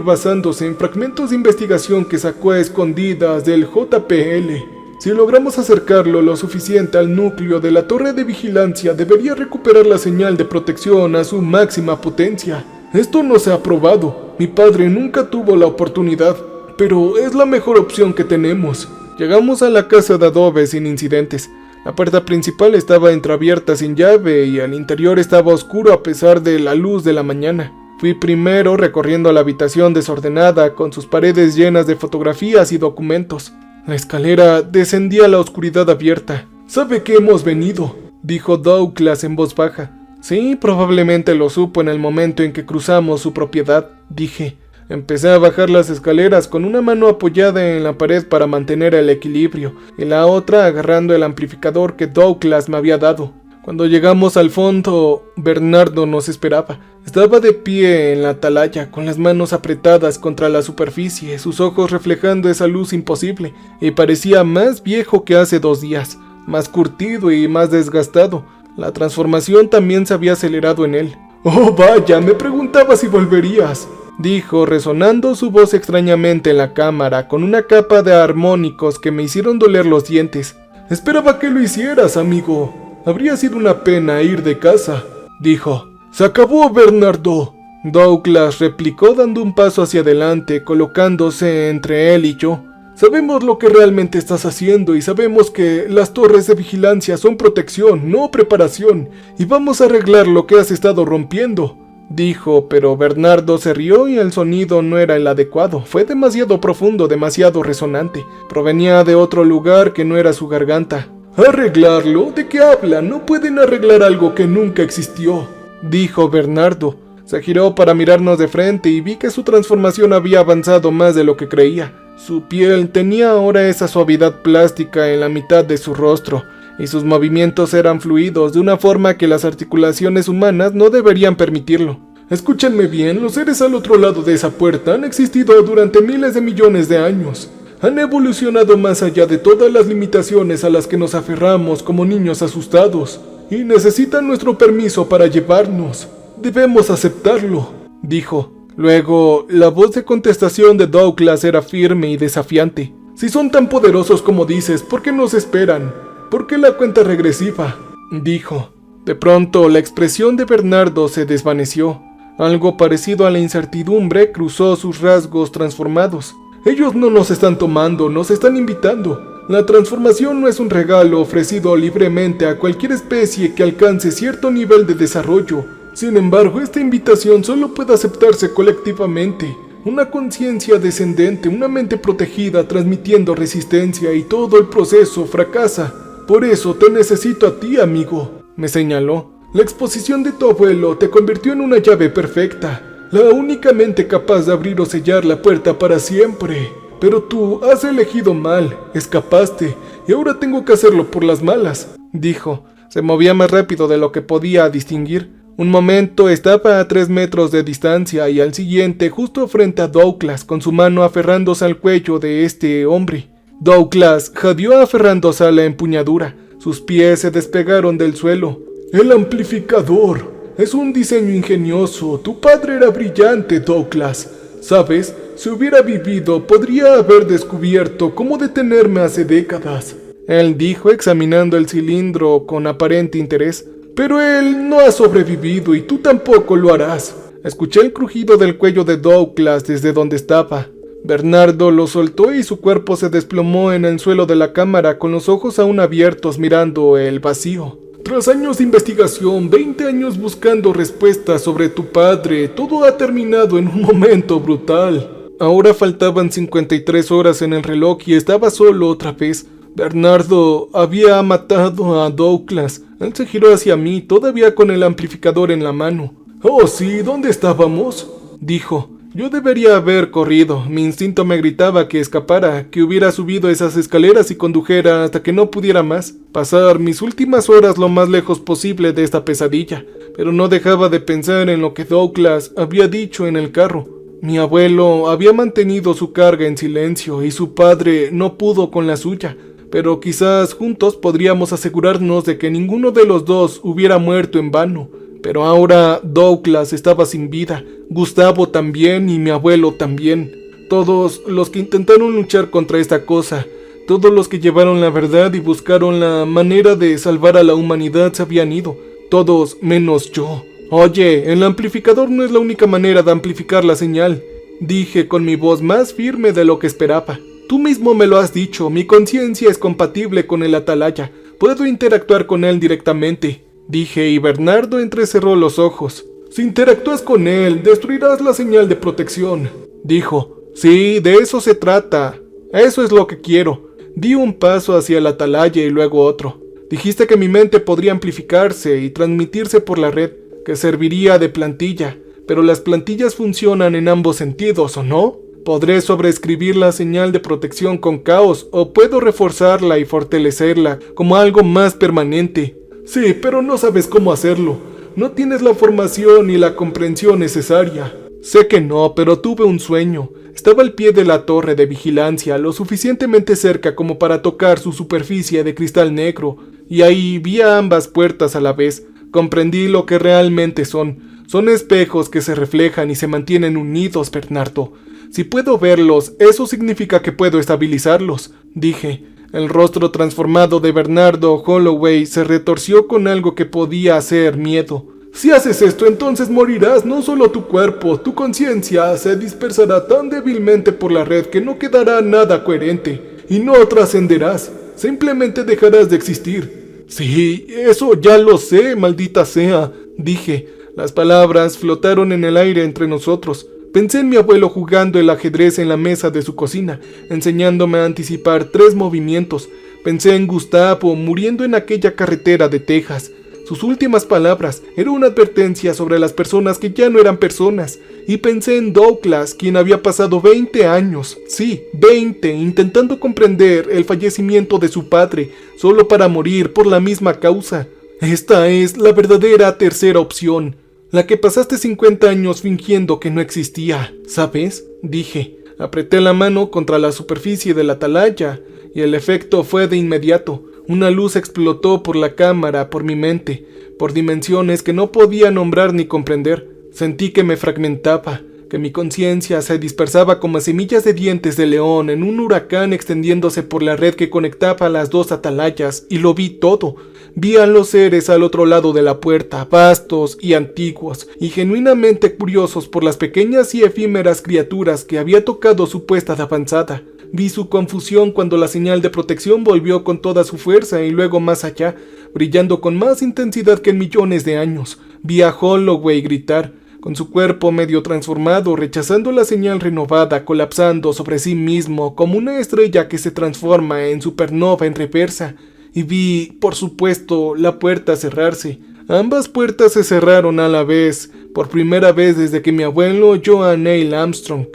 A: basándose en fragmentos de investigación que sacó a escondidas del JPL. Si logramos acercarlo lo suficiente al núcleo de la torre de vigilancia, debería recuperar la señal de protección a su máxima potencia. Esto no se ha probado. Mi padre nunca tuvo la oportunidad, pero es la mejor opción que tenemos. Llegamos a la casa de adobe sin incidentes. La puerta principal estaba entreabierta sin llave y al interior estaba oscuro a pesar de la luz de la mañana. Fui primero recorriendo la habitación desordenada con sus paredes llenas de fotografías y documentos. La escalera descendía a la oscuridad abierta. «¿Sabe que hemos venido?», dijo Douglas en voz baja. «Sí, probablemente lo supo en el momento en que cruzamos su propiedad», dije. Empecé a bajar las escaleras con una mano apoyada en la pared para mantener el equilibrio y la otra agarrando el amplificador que Douglas me había dado. Cuando llegamos al fondo, Bernardo nos esperaba. Estaba de pie en la atalaya, con las manos apretadas contra la superficie, sus ojos reflejando esa luz imposible, y parecía más viejo que hace 2 días, más curtido y más desgastado. La transformación también se había acelerado en él. «Oh, vaya, me preguntaba si volverías», dijo, resonando su voz extrañamente en la cámara, con una capa de armónicos que me hicieron doler los dientes. «Esperaba que lo hicieras, amigo. Habría sido una pena ir de casa», dijo. «Se acabó, Bernardo», Douglas replicó dando un paso hacia adelante, colocándose entre él y yo. «Sabemos lo que realmente estás haciendo y sabemos que las torres de vigilancia son protección, no preparación, y vamos a arreglar lo que has estado rompiendo». dijo, pero Bernardo se rió y el sonido no era el adecuado. Fue demasiado profundo, demasiado resonante. Provenía de otro lugar que no era su garganta. ¿Arreglarlo? ¿De qué hablan? No pueden arreglar algo que nunca existió, dijo Bernardo. Se giró para mirarnos de frente y vi que su transformación había avanzado más de lo que creía. Su piel tenía ahora esa suavidad plástica en la mitad de su rostro, y sus movimientos eran fluidos de una forma que las articulaciones humanas no deberían permitirlo. Escúchenme bien, los seres al otro lado de esa puerta han existido durante miles de millones de años. Han evolucionado más allá de todas las limitaciones a las que nos aferramos como niños asustados, y necesitan nuestro permiso para llevarnos. Debemos aceptarlo, dijo. Luego, la voz de contestación de Douglas era firme y desafiante. Si son tan poderosos como dices, ¿por qué nos esperan? ¿Por qué la cuenta regresiva?, dijo. De pronto, la expresión de Bernardo se desvaneció. Algo parecido a la incertidumbre cruzó sus rasgos transformados. Ellos no nos están tomando, nos están invitando. La transformación no es un regalo ofrecido libremente a cualquier especie que alcance cierto nivel de desarrollo. Sin embargo, esta invitación solo puede aceptarse colectivamente. Una conciencia descendente, una mente protegida transmitiendo resistencia, y todo el proceso fracasa. Por eso te necesito a ti, amigo, me señaló. La exposición de tu abuelo te convirtió en una llave perfecta, la única mente capaz de abrir o sellar la puerta para siempre. Pero tú has elegido mal, escapaste, y ahora tengo que hacerlo por las malas, dijo. Se movía más rápido de lo que podía distinguir. Un momento estaba a 3 metros de distancia y al siguiente justo frente a Douglas, con su mano aferrándose al cuello de este hombre. Douglas jadeó aferrándose a la empuñadura. Sus pies se despegaron del suelo. El amplificador. Es un diseño ingenioso. Tu padre era brillante, Douglas. ¿Sabes? Si hubiera vivido, podría haber descubierto cómo detenerme hace décadas. Él dijo, examinando el cilindro con aparente interés. Pero él no ha sobrevivido y tú tampoco lo harás. Escuché el crujido del cuello de Douglas desde donde estaba. Bernardo lo soltó y su cuerpo se desplomó en el suelo de la cámara con los ojos aún abiertos mirando el vacío. Tras años de investigación, 20 años buscando respuestas sobre tu padre, todo ha terminado en un momento brutal. Ahora faltaban 53 horas en el reloj y estaba solo otra vez. Bernardo había matado a Douglas. Él se giró hacia mí, todavía con el amplificador en la mano. «Oh, sí, ¿dónde estábamos?», dijo. Yo debería haber corrido. Mi instinto me gritaba que escapara, que hubiera subido esas escaleras y condujera hasta que no pudiera más. Pasar mis últimas horas lo más lejos posible de esta pesadilla. Pero no dejaba de pensar en lo que Douglas había dicho en el carro. Mi abuelo había mantenido su carga en silencio y su padre no pudo con la suya. Pero quizás juntos podríamos asegurarnos de que ninguno de los dos hubiera muerto en vano. Pero ahora Douglas estaba sin vida, Gustavo también y mi abuelo también. Todos los que intentaron luchar contra esta cosa, todos los que llevaron la verdad y buscaron la manera de salvar a la humanidad se habían ido. Todos menos yo. Oye, el amplificador no es la única manera de amplificar la señal, dije con mi voz más firme de lo que esperaba. Tú mismo me lo has dicho, mi conciencia es compatible con el atalaya. Puedo interactuar con él directamente, dije, y Bernardo entrecerró los ojos. Si interactúas con él, destruirás la señal de protección, dijo. Sí, de eso se trata. Eso es lo que quiero. Di un paso hacia el atalaya y luego otro. Dijiste que mi mente podría amplificarse y transmitirse por la red, que serviría de plantilla. Pero las plantillas funcionan en ambos sentidos, ¿o no? Podré sobreescribir la señal de protección con caos o puedo reforzarla y fortalecerla como algo más permanente. Sí, pero no sabes cómo hacerlo. No tienes la formación ni la comprensión necesaria. Sé que no, pero tuve un sueño. Estaba al pie de la torre de vigilancia, lo suficientemente cerca como para tocar su superficie de cristal negro, y ahí vi a ambas puertas a la vez. Comprendí lo que realmente son. Son espejos que se reflejan y se mantienen unidos, Bernardo. Si puedo verlos, eso significa que puedo estabilizarlos, dije. El rostro transformado de Bernardo Holloway se retorció con algo que podía hacer miedo. Si haces esto, entonces morirás. No solo tu cuerpo, tu conciencia se dispersará tan débilmente por la red que no quedará nada coherente. Y no trascenderás. Simplemente dejarás de existir. Sí, eso ya lo sé, maldita sea, dije. Las palabras flotaron en el aire entre nosotros. Pensé en mi abuelo jugando el ajedrez en la mesa de su cocina, enseñándome a anticipar 3 movimientos. Pensé en Gustavo muriendo en aquella carretera de Texas. Sus últimas palabras eran una advertencia sobre las personas que ya no eran personas. Y pensé en Douglas, quien había pasado 20 años, sí, 20, intentando comprender el fallecimiento de su padre, solo para morir por la misma causa. Esta es la verdadera tercera opción, la que pasaste 50 años fingiendo que no existía, ¿sabes? Dije. Apreté la mano contra la superficie de la atalaya, y el efecto fue de inmediato. Una luz explotó por la cámara, por mi mente, por dimensiones que no podía nombrar ni comprender. Sentí que me fragmentaba, que mi conciencia se dispersaba como semillas de dientes de león en un huracán extendiéndose por la red que conectaba las 2 atalayas, y lo vi todo. Vi a los seres al otro lado de la puerta, vastos y antiguos, y genuinamente curiosos por las pequeñas y efímeras criaturas que había tocado su puesta de avanzada. Vi su confusión cuando la señal de protección volvió con toda su fuerza y luego más allá, brillando con más intensidad que en millones de años. Vi a Holloway gritar, con su cuerpo medio transformado, rechazando la señal renovada, colapsando sobre sí mismo como una estrella que se transforma en supernova en reversa. Y vi, por supuesto, la puerta cerrarse. Ambas puertas se cerraron a la vez, por primera vez desde que mi abuelo oyó a Neil Armstrong.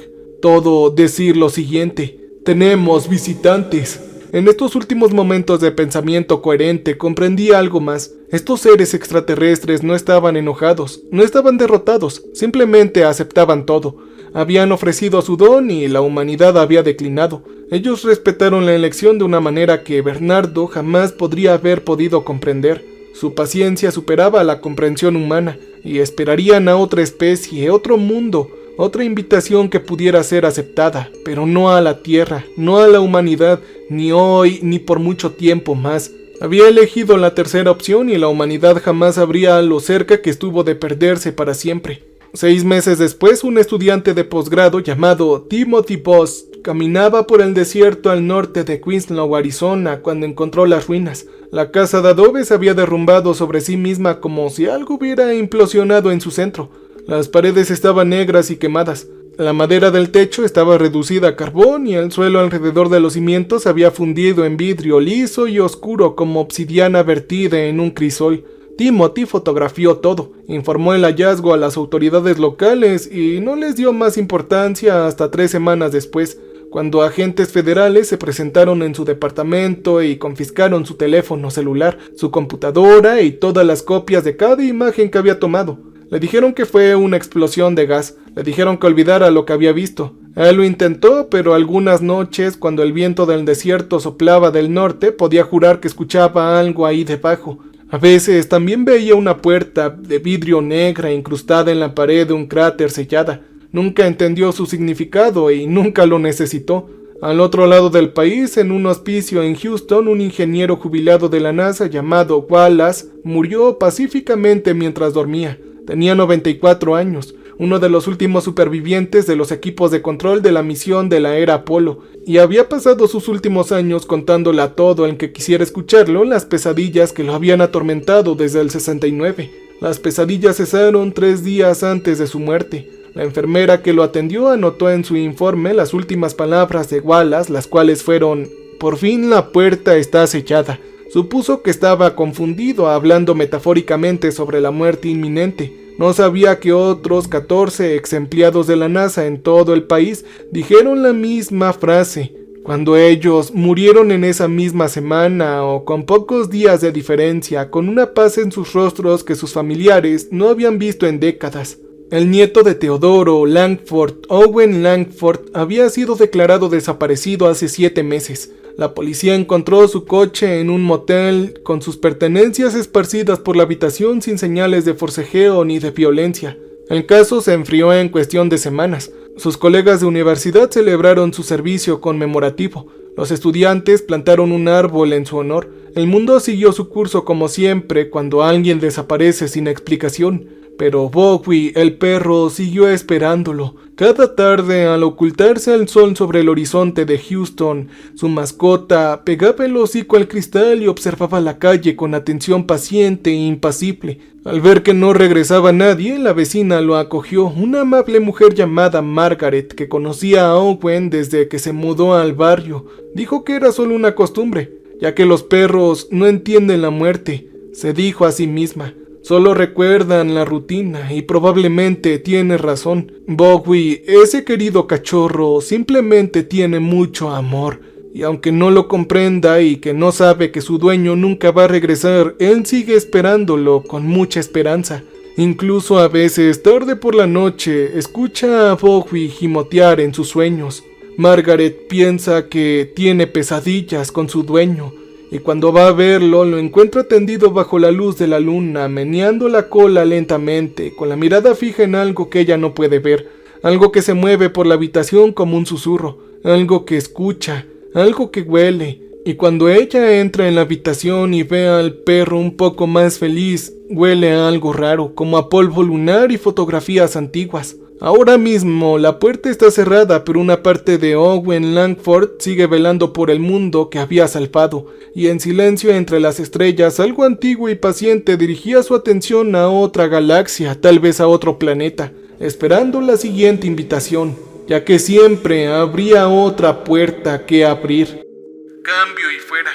A: Todo decir lo siguiente: tenemos visitantes. En estos últimos momentos de pensamiento coherente comprendí algo más. Estos seres extraterrestres no estaban enojados, no estaban derrotados, simplemente aceptaban todo. Habían ofrecido su don y la humanidad había declinado. Ellos respetaron la elección de una manera que Bernardo jamás podría haber podido comprender. Su paciencia superaba la comprensión humana y esperarían a otra especie, otro mundo, otra invitación que pudiera ser aceptada, pero no a la Tierra, no a la humanidad, ni hoy ni por mucho tiempo más. Había elegido la tercera opción y la humanidad jamás sabría lo cerca que estuvo de perderse para siempre. 6 meses después, un estudiante de posgrado llamado Timothy Boss caminaba por el desierto al norte de Winslow, Arizona, cuando encontró las ruinas. La casa de adobe se había derrumbado sobre sí misma como si algo hubiera implosionado en su centro. Las paredes estaban negras y quemadas. La madera del techo estaba reducida a carbón y el suelo alrededor de los cimientos se había fundido en vidrio liso y oscuro como obsidiana vertida en un crisol. Timothy fotografió todo, informó el hallazgo a las autoridades locales y no les dio más importancia hasta 3 semanas después, cuando agentes federales se presentaron en su departamento y confiscaron su teléfono celular, su computadora y todas las copias de cada imagen que había tomado. Le dijeron que fue una explosión de gas, le dijeron que olvidara lo que había visto. Él lo intentó, pero algunas noches, cuando el viento del desierto soplaba del norte, podía jurar que escuchaba algo ahí debajo. A veces también veía una puerta de vidrio negra incrustada en la pared de un cráter sellada. Nunca entendió su significado y nunca lo necesitó. Al otro lado del país, en un hospicio en Houston, un ingeniero jubilado de la NASA llamado Wallace murió pacíficamente mientras dormía. Tenía 94 años, uno de los últimos supervivientes de los equipos de control de la misión de la era Apolo, y había pasado sus últimos años contándole a todo el que quisiera escucharlo las pesadillas que lo habían atormentado desde el 69. Las pesadillas cesaron 3 días antes de su muerte. La enfermera que lo atendió anotó en su informe las últimas palabras de Wallace, las cuales fueron: «Por fin la puerta está acechada». Supuso que estaba confundido, hablando metafóricamente sobre la muerte inminente. No sabía que otros 14 ex empleados de la NASA en todo el país dijeron la misma frase, cuando ellos murieron en esa misma semana o con pocos días de diferencia, con una paz en sus rostros que sus familiares no habían visto en décadas. El nieto de Teodoro Langford, Owen Langford, había sido declarado desaparecido hace 7 meses. La policía encontró su coche en un motel con sus pertenencias esparcidas por la habitación sin señales de forcejeo ni de violencia. El caso se enfrió en cuestión de semanas. Sus colegas de universidad celebraron su servicio conmemorativo. Los estudiantes plantaron un árbol en su honor. El mundo siguió su curso como siempre cuando alguien desaparece sin explicación. Pero Bowie, el perro, siguió esperándolo. Cada tarde, al ocultarse el sol sobre el horizonte de Houston, su mascota pegaba el hocico al cristal y observaba la calle con atención paciente e impasible. Al ver que no regresaba nadie, la vecina lo acogió, una amable mujer llamada Margaret, que conocía a Owen desde que se mudó al barrio. Dijo que era solo una costumbre, ya que los perros no entienden la muerte, se dijo a sí misma. Solo recuerdan la rutina y probablemente tiene razón. Bowie, ese querido cachorro, simplemente tiene mucho amor. Y aunque no lo comprenda y que no sabe que su dueño nunca va a regresar, él sigue esperándolo con mucha esperanza. Incluso a veces, tarde por la noche, escucha a Bowie gimotear en sus sueños. Margaret piensa que tiene pesadillas con su dueño. Y cuando va a verlo, lo encuentra tendido bajo la luz de la luna, meneando la cola lentamente, con la mirada fija en algo que ella no puede ver, algo que se mueve por la habitación como un susurro, algo que escucha, algo que huele. Y cuando ella entra en la habitación y ve al perro un poco más feliz, huele a algo raro, como a polvo lunar y fotografías antiguas. Ahora mismo la puerta está cerrada, pero una parte de Owen Langford sigue velando por el mundo que había salvado, y en silencio entre las estrellas, algo antiguo y paciente dirigía su atención a otra galaxia, tal vez a otro planeta, esperando la siguiente invitación, ya que siempre habría otra puerta que abrir. Cambio y fuera.